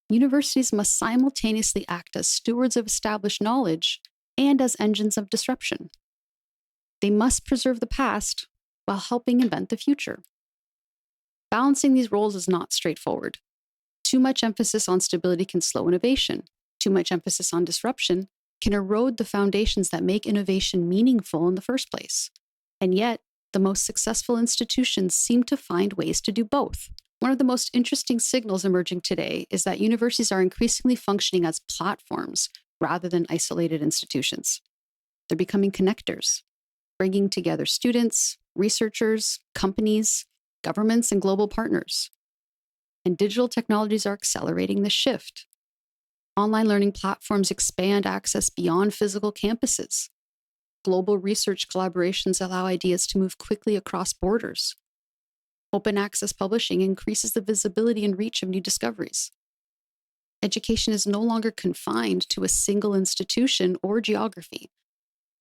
Speaker 1: Universities must simultaneously act as stewards of established knowledge and as engines of disruption. They must preserve the past while helping invent the future. Balancing these roles is not straightforward. Too much emphasis on stability can slow innovation. Too much emphasis on disruption can erode the foundations that make innovation meaningful in the first place. And yet, the most successful institutions seem to find ways to do both. One of the most interesting signals emerging today is that universities are increasingly functioning as platforms rather than isolated institutions. They're becoming connectors, bringing together students, researchers, companies, governments, and global partners. And digital technologies are accelerating the shift. Online learning platforms expand access beyond physical campuses. Global research collaborations allow ideas to move quickly across borders. Open access publishing increases the visibility and reach of new discoveries. Education is no longer confined to a single institution or geography,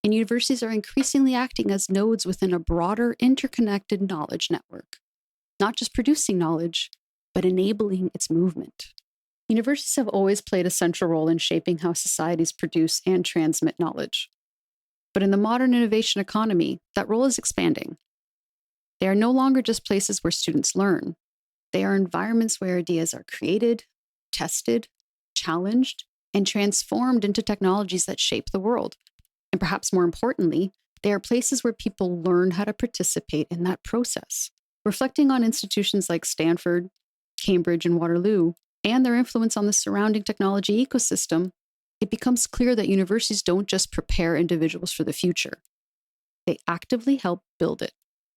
Speaker 1: and universities are increasingly acting as nodes within a broader, interconnected knowledge network, not just producing knowledge, but enabling its movement. Universities have always played a central role in shaping how societies produce and transmit knowledge. But in the modern innovation economy, that role is expanding. They are no longer just places where students learn. They are environments where ideas are created, tested, challenged, and transformed into technologies that shape the world. And perhaps more importantly, they are places where people learn how to participate in that process. Reflecting on institutions like Stanford, Cambridge, and Waterloo, and their influence on the surrounding technology ecosystem, it becomes clear that universities don't just prepare individuals for the future. They actively help build it.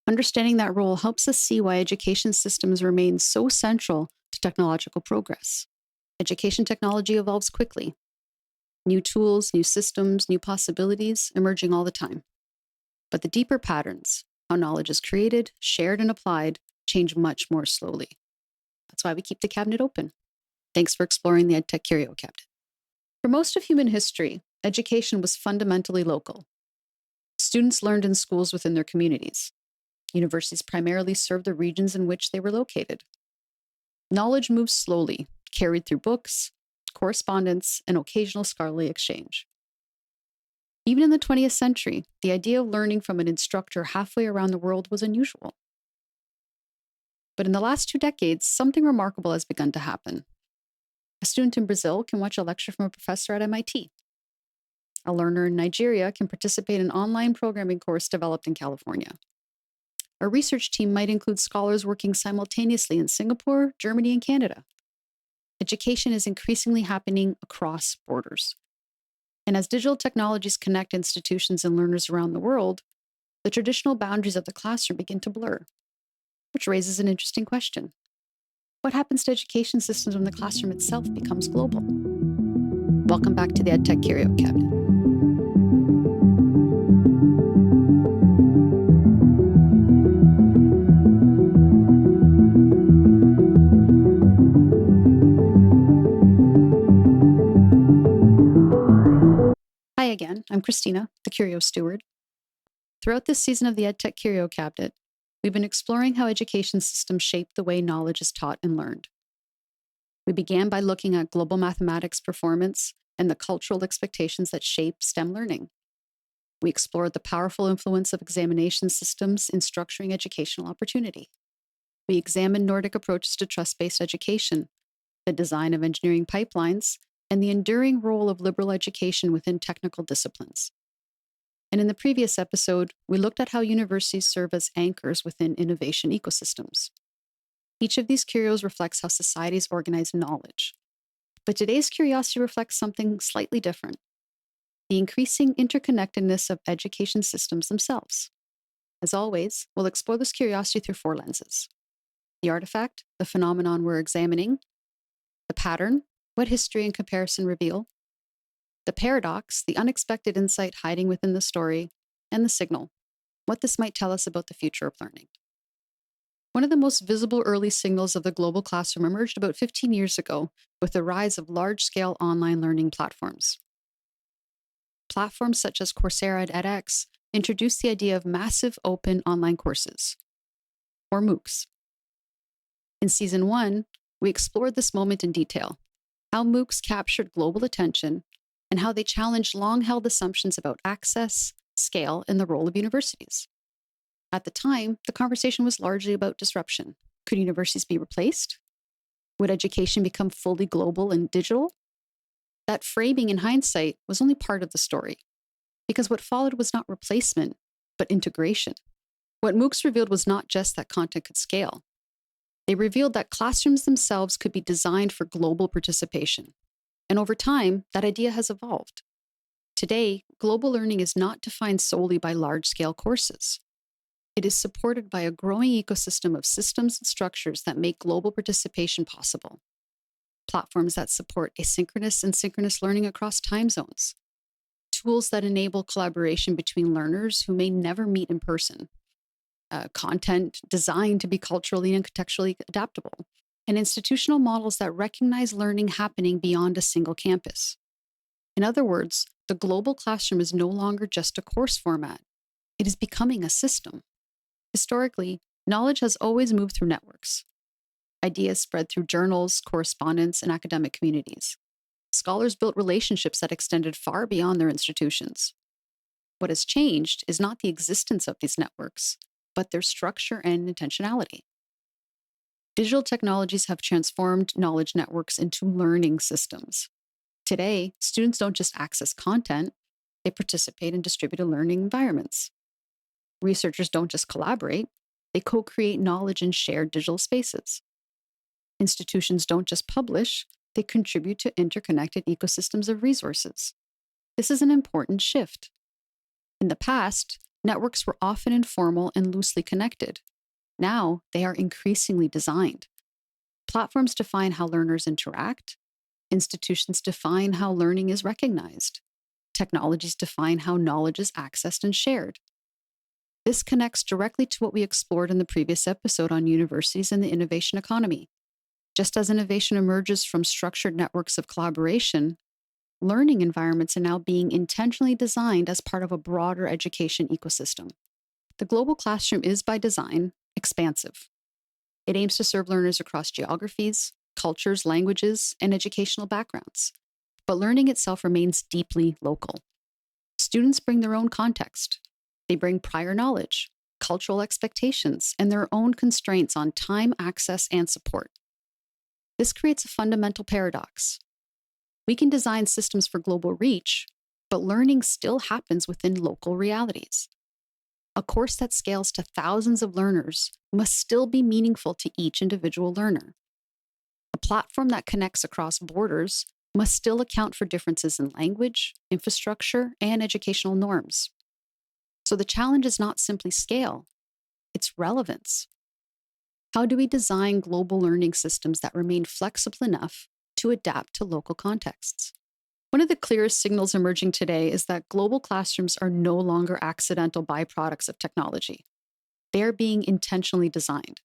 Speaker 1: Understanding that role helps us see why education systems remain so central to technological progress. Education technology evolves quickly. New tools, new systems, new possibilities emerging all the time. But the deeper patterns, how knowledge is created, shared, and applied, change much more slowly. That's why we keep the cabinet open. Thanks for exploring the EdTech Curio cabinet. For most of human history, education was fundamentally local. Students learned in schools within their communities. Universities primarily served the regions in which they were located. Knowledge moves slowly, carried through books, correspondence, and occasional scholarly exchange. Even in the 20th century, the idea of learning from an instructor halfway around the world was unusual. But in the last 2 decades, something remarkable has begun to happen. A student in Brazil can watch a lecture from a professor at MIT. A learner in Nigeria can participate in an online programming course developed in California. A research team might include scholars working simultaneously in Singapore, Germany, and Canada. Education is increasingly happening across borders. And as digital technologies connect institutions and learners around the world, the traditional boundaries of the classroom begin to blur, which raises an interesting question. What happens to education systems when the classroom itself becomes global? Welcome back to the EdTech Curio cabinet. Hi again, I'm Christina, the Curio steward. Throughout this season of the EdTech Curio cabinet, we've been exploring how education systems shape the way knowledge is taught and learned. We began by looking at global mathematics performance and the cultural expectations that shape STEM learning. We explored the powerful influence of examination systems in structuring educational opportunity. We examined Nordic approaches to trust-based education, the design of engineering pipelines, and the enduring role of liberal education within technical disciplines. And in the previous episode, we looked at how universities serve as anchors within innovation ecosystems. Each of these curios reflects how societies organize knowledge. But today's curiosity reflects something slightly different: the increasing interconnectedness of education systems themselves. As always, we'll explore this curiosity through 4 lenses: the artifact, the phenomenon we're examining; the pattern, what history and comparison reveal; the paradox, the unexpected insight hiding within the story; and the signal, what this might tell us about the future of learning. One of the most visible early signals of the global classroom emerged about 15 years ago with the rise of large-scale online learning platforms. Platforms such as Coursera and edX introduced the idea of massive open online courses, or MOOCs. In Season 1, we explored this moment in detail: how MOOCs captured global attention and how they challenged long-held assumptions about access, scale, and the role of universities. At the time, the conversation was largely about disruption. Could universities be replaced? Would education become fully global and digital? That framing in hindsight was only part of the story, because what followed was not replacement, but integration. What MOOCs revealed was not just that content could scale. They revealed that classrooms themselves could be designed for global participation. And over time, that idea has evolved. Today, global learning is not defined solely by large-scale courses. It is supported by a growing ecosystem of systems and structures that make global participation possible. Platforms that support asynchronous and synchronous learning across time zones. Tools that enable collaboration between learners who may never meet in person. Content designed to be culturally and contextually adaptable. And institutional models that recognize learning happening beyond a single campus. In other words, the global classroom is no longer just a course format. It is becoming a system. Historically, knowledge has always moved through networks. Ideas spread through journals, correspondence, and academic communities. Scholars built relationships that extended far beyond their institutions. What has changed is not the existence of these networks, but their structure and intentionality. Digital technologies have transformed knowledge networks into learning systems. Today, students don't just access content, they participate in distributed learning environments. Researchers don't just collaborate, they co-create knowledge in shared digital spaces. Institutions don't just publish, they contribute to interconnected ecosystems of resources. This is an important shift. In the past, networks were often informal and loosely connected. Now, they are increasingly designed. Platforms define how learners interact. Institutions define how learning is recognized. Technologies define how knowledge is accessed and shared. This connects directly to what we explored in the previous episode on universities and the innovation economy. Just as innovation emerges from structured networks of collaboration, learning environments are now being intentionally designed as part of a broader education ecosystem. The global classroom is, by design, expansive. It aims to serve learners across geographies, cultures, languages, and educational backgrounds. But learning itself remains deeply local. Students bring their own context. They bring prior knowledge, cultural expectations, and their own constraints on time, access, and support. This creates a fundamental paradox. We can design systems for global reach, but learning still happens within local realities. A course that scales to thousands of learners must still be meaningful to each individual learner. A platform that connects across borders must still account for differences in language, infrastructure, and educational norms. So the challenge is not simply scale, it's relevance. How do we design global learning systems that remain flexible enough to adapt to local contexts? One of the clearest signals emerging today is that global classrooms are no longer accidental byproducts of technology. They are being intentionally designed.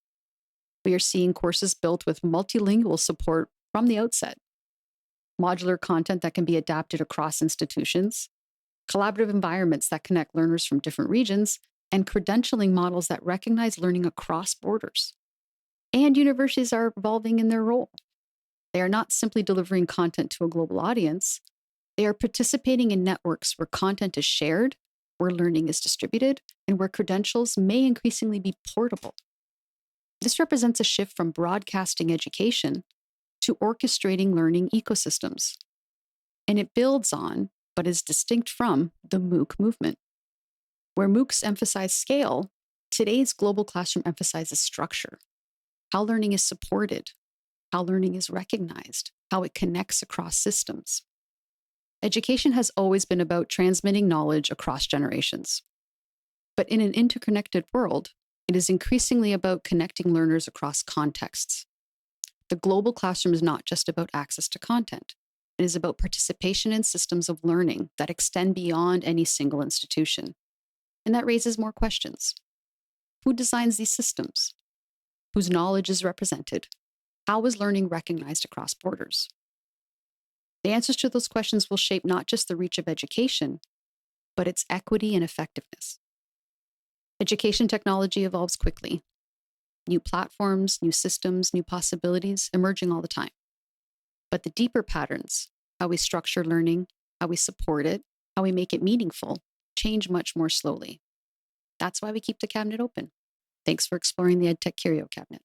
Speaker 1: We are seeing courses built with multilingual support from the outset, modular content that can be adapted across institutions, collaborative environments that connect learners from different regions, and credentialing models that recognize learning across borders. And universities are evolving in their role. They are not simply delivering content to a global audience. They are participating in networks where content is shared, where learning is distributed, and where credentials may increasingly be portable. This represents a shift from broadcasting education to orchestrating learning ecosystems. And it builds on, but is distinct from, the MOOC movement. Where MOOCs emphasize scale, today's global classroom emphasizes structure, how learning is supported, how learning is recognized, how it connects across systems. Education has always been about transmitting knowledge across generations. But in an interconnected world, it is increasingly about connecting learners across contexts. The global classroom is not just about access to content. It is about participation in systems of learning that extend beyond any single institution. And that raises more questions. Who designs these systems? Whose knowledge is represented? How is learning recognized across borders? The answers to those questions will shape not just the reach of education, but its equity and effectiveness. Education technology evolves quickly. New platforms, new systems, new possibilities emerging all the time. But the deeper patterns, how we structure learning, how we support it, how we make it meaningful, change much more slowly. That's why we keep the cabinet open. Thanks for exploring the EdTech Curio cabinet.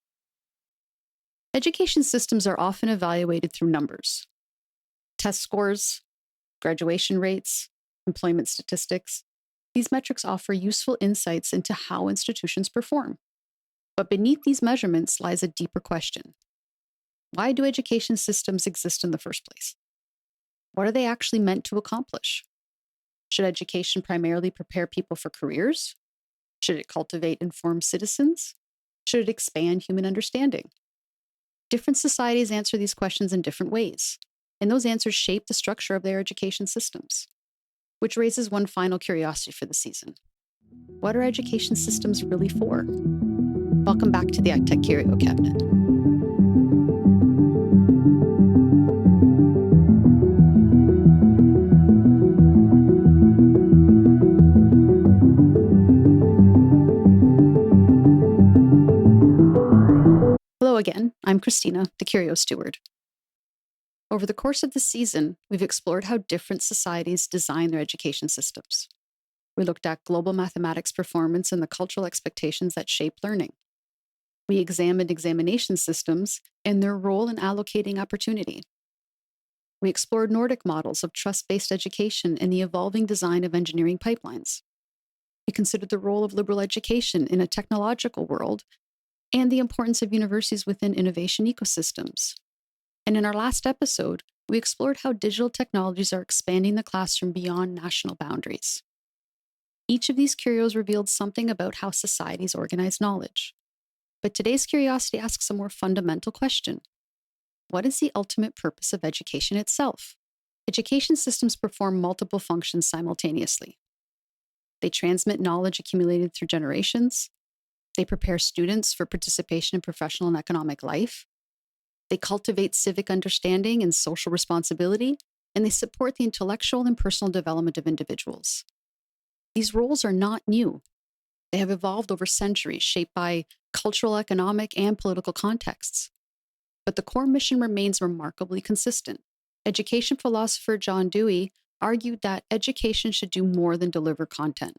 Speaker 1: Education systems are often evaluated through numbers. Test scores, graduation rates, employment statistics. These metrics offer useful insights into how institutions perform. But beneath these measurements lies a deeper question. Why do education systems exist in the first place? What are they actually meant to accomplish? Should education primarily prepare people for careers? Should it cultivate informed citizens? Should it expand human understanding? Different societies answer these questions in different ways, and those answers shape the structure of their education systems. Which raises one final curiosity for the season. What are education systems really for? Welcome back to the EdTech Curio cabinet. Hello again, I'm Christina, the Curio steward. Over the course of the season, we've explored how different societies design their education systems. We looked at global mathematics performance and the cultural expectations that shape learning. We examined examination systems and their role in allocating opportunity. We explored Nordic models of trust-based education and the evolving design of engineering pipelines. We considered the role of liberal education in a technological world and the importance of universities within innovation ecosystems. And in our last episode, we explored how digital technologies are expanding the classroom beyond national boundaries. Each of these curios revealed something about how societies organize knowledge. But today's curiosity asks a more fundamental question. What is the ultimate purpose of education itself? Education systems perform multiple functions simultaneously. They transmit knowledge accumulated through generations. They prepare students for participation in professional and economic life. They cultivate civic understanding and social responsibility, and they support the intellectual and personal development of individuals. These roles are not new. They have evolved over centuries, shaped by cultural, economic, and political contexts. But the core mission remains remarkably consistent. Education philosopher John Dewey argued that education should do more than deliver content.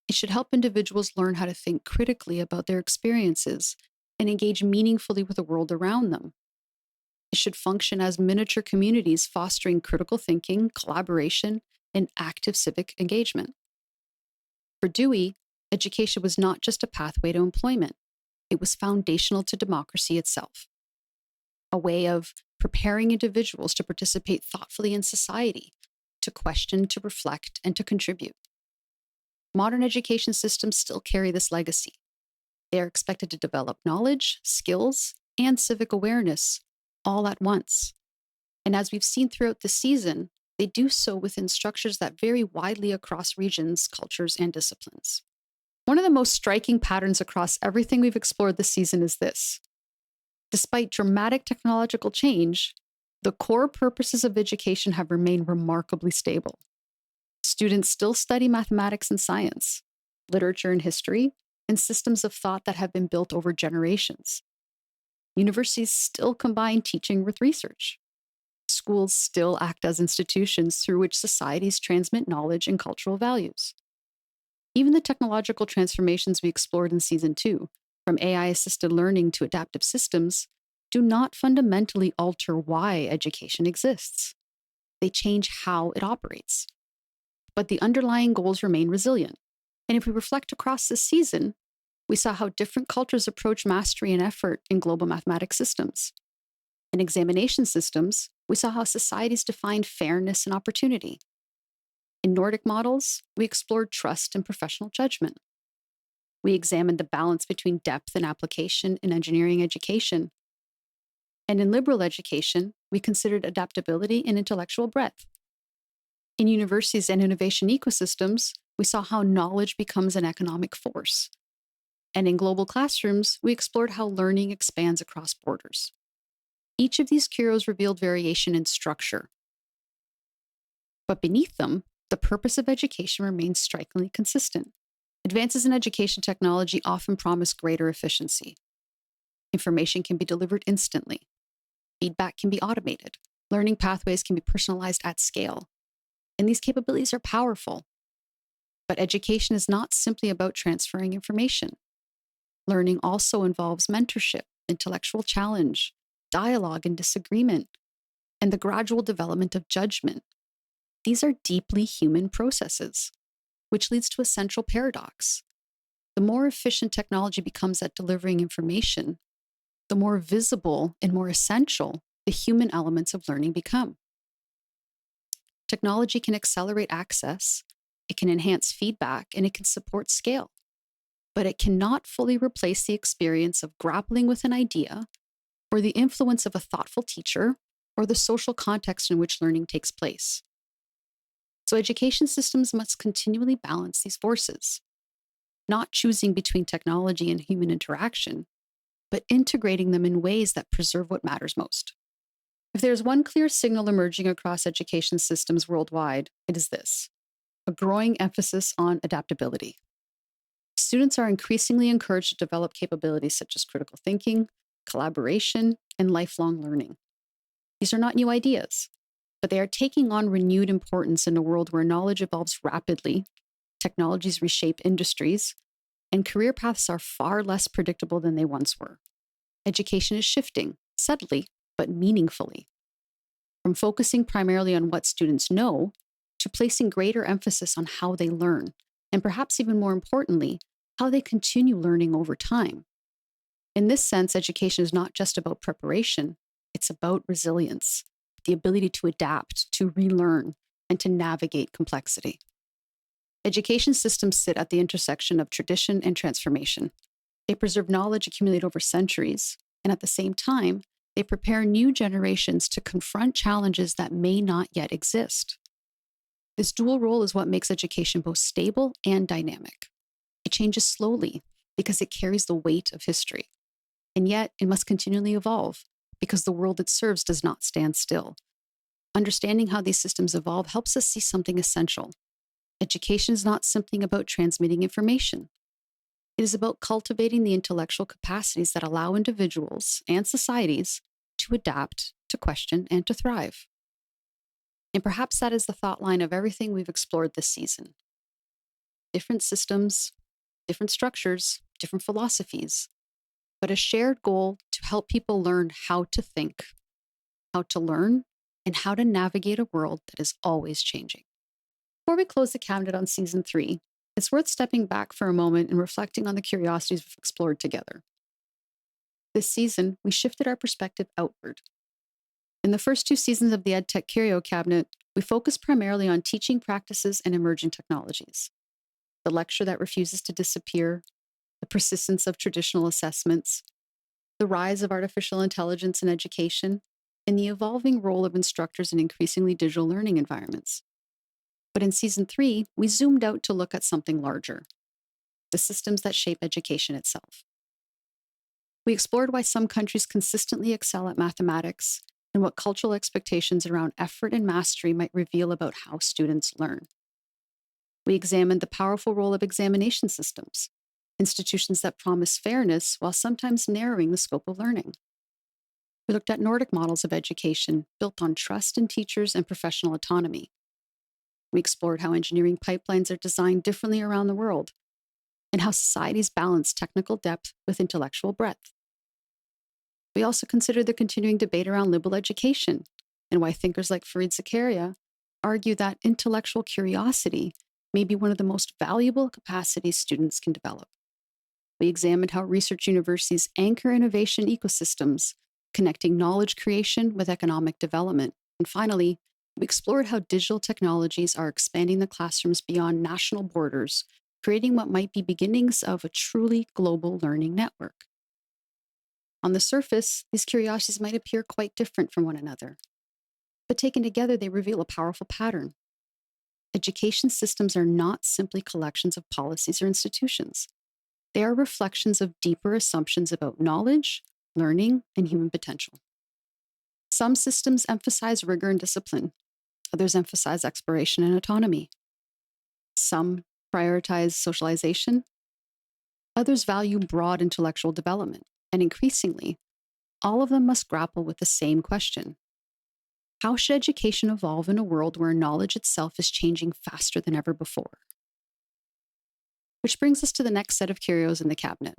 Speaker 1: It should help individuals learn how to think critically about their experiences and engage meaningfully with the world around them. It should function as miniature communities fostering critical thinking, collaboration, and active civic engagement. For Dewey, education was not just a pathway to employment. It was foundational to democracy itself, a way of preparing individuals to participate thoughtfully in society, to question, to reflect, and to contribute. Modern education systems still carry this legacy. They are expected to develop knowledge, skills, and civic awareness all at once. And as we've seen throughout the season, they do so within structures that vary widely across regions, cultures, and disciplines. One of the most striking patterns across everything we've explored this season is this. Despite dramatic technological change, the core purposes of education have remained remarkably stable. Students still study mathematics and science, literature and history, and systems of thought that have been built over generations. Universities still combine teaching with research. Schools still act as institutions through which societies transmit knowledge and cultural values. Even the technological transformations we explored in Season 2, from AI-assisted learning to adaptive systems, do not fundamentally alter why education exists. They change how it operates. But the underlying goals remain resilient. And if we reflect across this season, we saw how different cultures approach mastery and effort in global mathematics systems. In examination systems, we saw how societies defined fairness and opportunity. In Nordic models, we explored trust and professional judgment. We examined the balance between depth and application in engineering education. And in liberal education, we considered adaptability and intellectual breadth. In universities and innovation ecosystems, we saw how knowledge becomes an economic force. And in global classrooms, we explored how learning expands across borders. Each of these curios revealed variation in structure. But beneath them, the purpose of education remains strikingly consistent. Advances in education technology often promise greater efficiency. Information can be delivered instantly. Feedback can be automated. Learning pathways can be personalized at scale. And these capabilities are powerful. But education is not simply about transferring information. Learning also involves mentorship, intellectual challenge, dialogue and disagreement, and the gradual development of judgment. These are deeply human processes, which leads to a central paradox. The more efficient technology becomes at delivering information, the more visible and more essential the human elements of learning become. Technology can accelerate access, it can enhance feedback, and it can support scale. But it cannot fully replace the experience of grappling with an idea, or the influence of a thoughtful teacher, or the social context in which learning takes place. So education systems must continually balance these forces, not choosing between technology and human interaction, but integrating them in ways that preserve what matters most. If there's one clear signal emerging across education systems worldwide, it is this: a growing emphasis on adaptability. Students are increasingly encouraged to develop capabilities such as critical thinking, collaboration, and lifelong learning. These are not new ideas, but they are taking on renewed importance in a world where knowledge evolves rapidly, technologies reshape industries, and career paths are far less predictable than they once were. Education is shifting, subtly, but meaningfully, from focusing primarily on what students know to placing greater emphasis on how they learn, and perhaps even more importantly, how they continue learning over time. In this sense, education is not just about preparation, it's about resilience, the ability to adapt, to relearn, and to navigate complexity. Education systems sit at the intersection of tradition and transformation. They preserve knowledge accumulated over centuries, and at the same time, they prepare new generations to confront challenges that may not yet exist. This dual role is what makes education both stable and dynamic. It changes slowly because it carries the weight of history. And yet, it must continually evolve because the world it serves does not stand still. Understanding how these systems evolve helps us see something essential. Education is not simply about transmitting information. It is about cultivating the intellectual capacities that allow individuals and societies to adapt, to question, and to thrive. And perhaps that is the thought line of everything we've explored this season. Different systems, different structures, different philosophies, but a shared goal to help people learn how to think, how to learn, and how to navigate a world that is always changing. Before we close the cabinet on season 3, it's worth stepping back for a moment and reflecting on the curiosities we've explored together. This season, we shifted our perspective outward. In the first 2 seasons of the EdTech Curio cabinet, we focused primarily on teaching practices and emerging technologies. The lecture that refuses to disappear, the persistence of traditional assessments, the rise of artificial intelligence in education, and the evolving role of instructors in increasingly digital learning environments. But in season 3, we zoomed out to look at something larger: the systems that shape education itself. We explored why some countries consistently excel at mathematics and what cultural expectations around effort and mastery might reveal about how students learn. We examined the powerful role of examination systems, institutions that promise fairness while sometimes narrowing the scope of learning. We looked at Nordic models of education built on trust in teachers and professional autonomy. We explored how engineering pipelines are designed differently around the world, and how societies balance technical depth with intellectual breadth. We also considered the continuing debate around liberal education and why thinkers like Fareed Zakaria argue that intellectual curiosity may be one of the most valuable capacities students can develop. We examined how research universities anchor innovation ecosystems, connecting knowledge creation with economic development. And finally, we explored how digital technologies are expanding the classrooms beyond national borders, creating what might be beginnings of a truly global learning network. On the surface, these curiosities might appear quite different from one another, but taken together, they reveal a powerful pattern. Education systems are not simply collections of policies or institutions. They are reflections of deeper assumptions about knowledge, learning, and human potential. Some systems emphasize rigor and discipline. Others emphasize exploration and autonomy. Some prioritize socialization. Others value broad intellectual development. And increasingly, all of them must grapple with the same question: how should education evolve in a world where knowledge itself is changing faster than ever before? Which brings us to the next set of curios in the cabinet.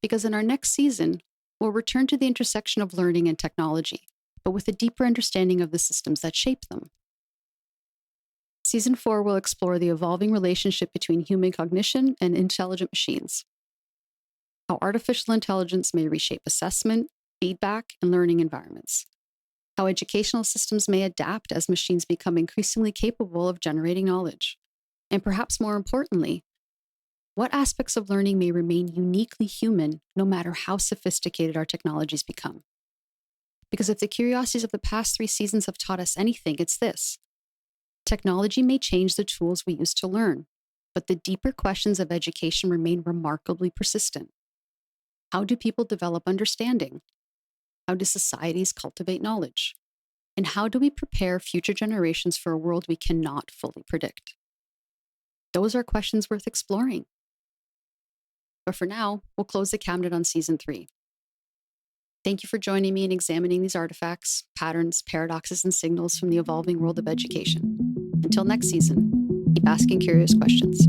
Speaker 1: Because in our next season, we'll return to the intersection of learning and technology, but with a deeper understanding of the systems that shape them. Season 4 will explore the evolving relationship between human cognition and intelligent machines, how artificial intelligence may reshape assessment, feedback, and learning environments, how educational systems may adapt as machines become increasingly capable of generating knowledge, and perhaps more importantly, what aspects of learning may remain uniquely human no matter how sophisticated our technologies become. Because if the curiosities of the past 3 seasons have taught us anything, it's this. Technology may change the tools we use to learn, but the deeper questions of education remain remarkably persistent. How do people develop understanding? How do societies cultivate knowledge? And how do we prepare future generations for a world we cannot fully predict? Those are questions worth exploring. But for now, we'll close the cabinet on Season 3. Thank you for joining me in examining these artifacts, patterns, paradoxes, and signals from the evolving world of education. Until next season, keep asking curious questions.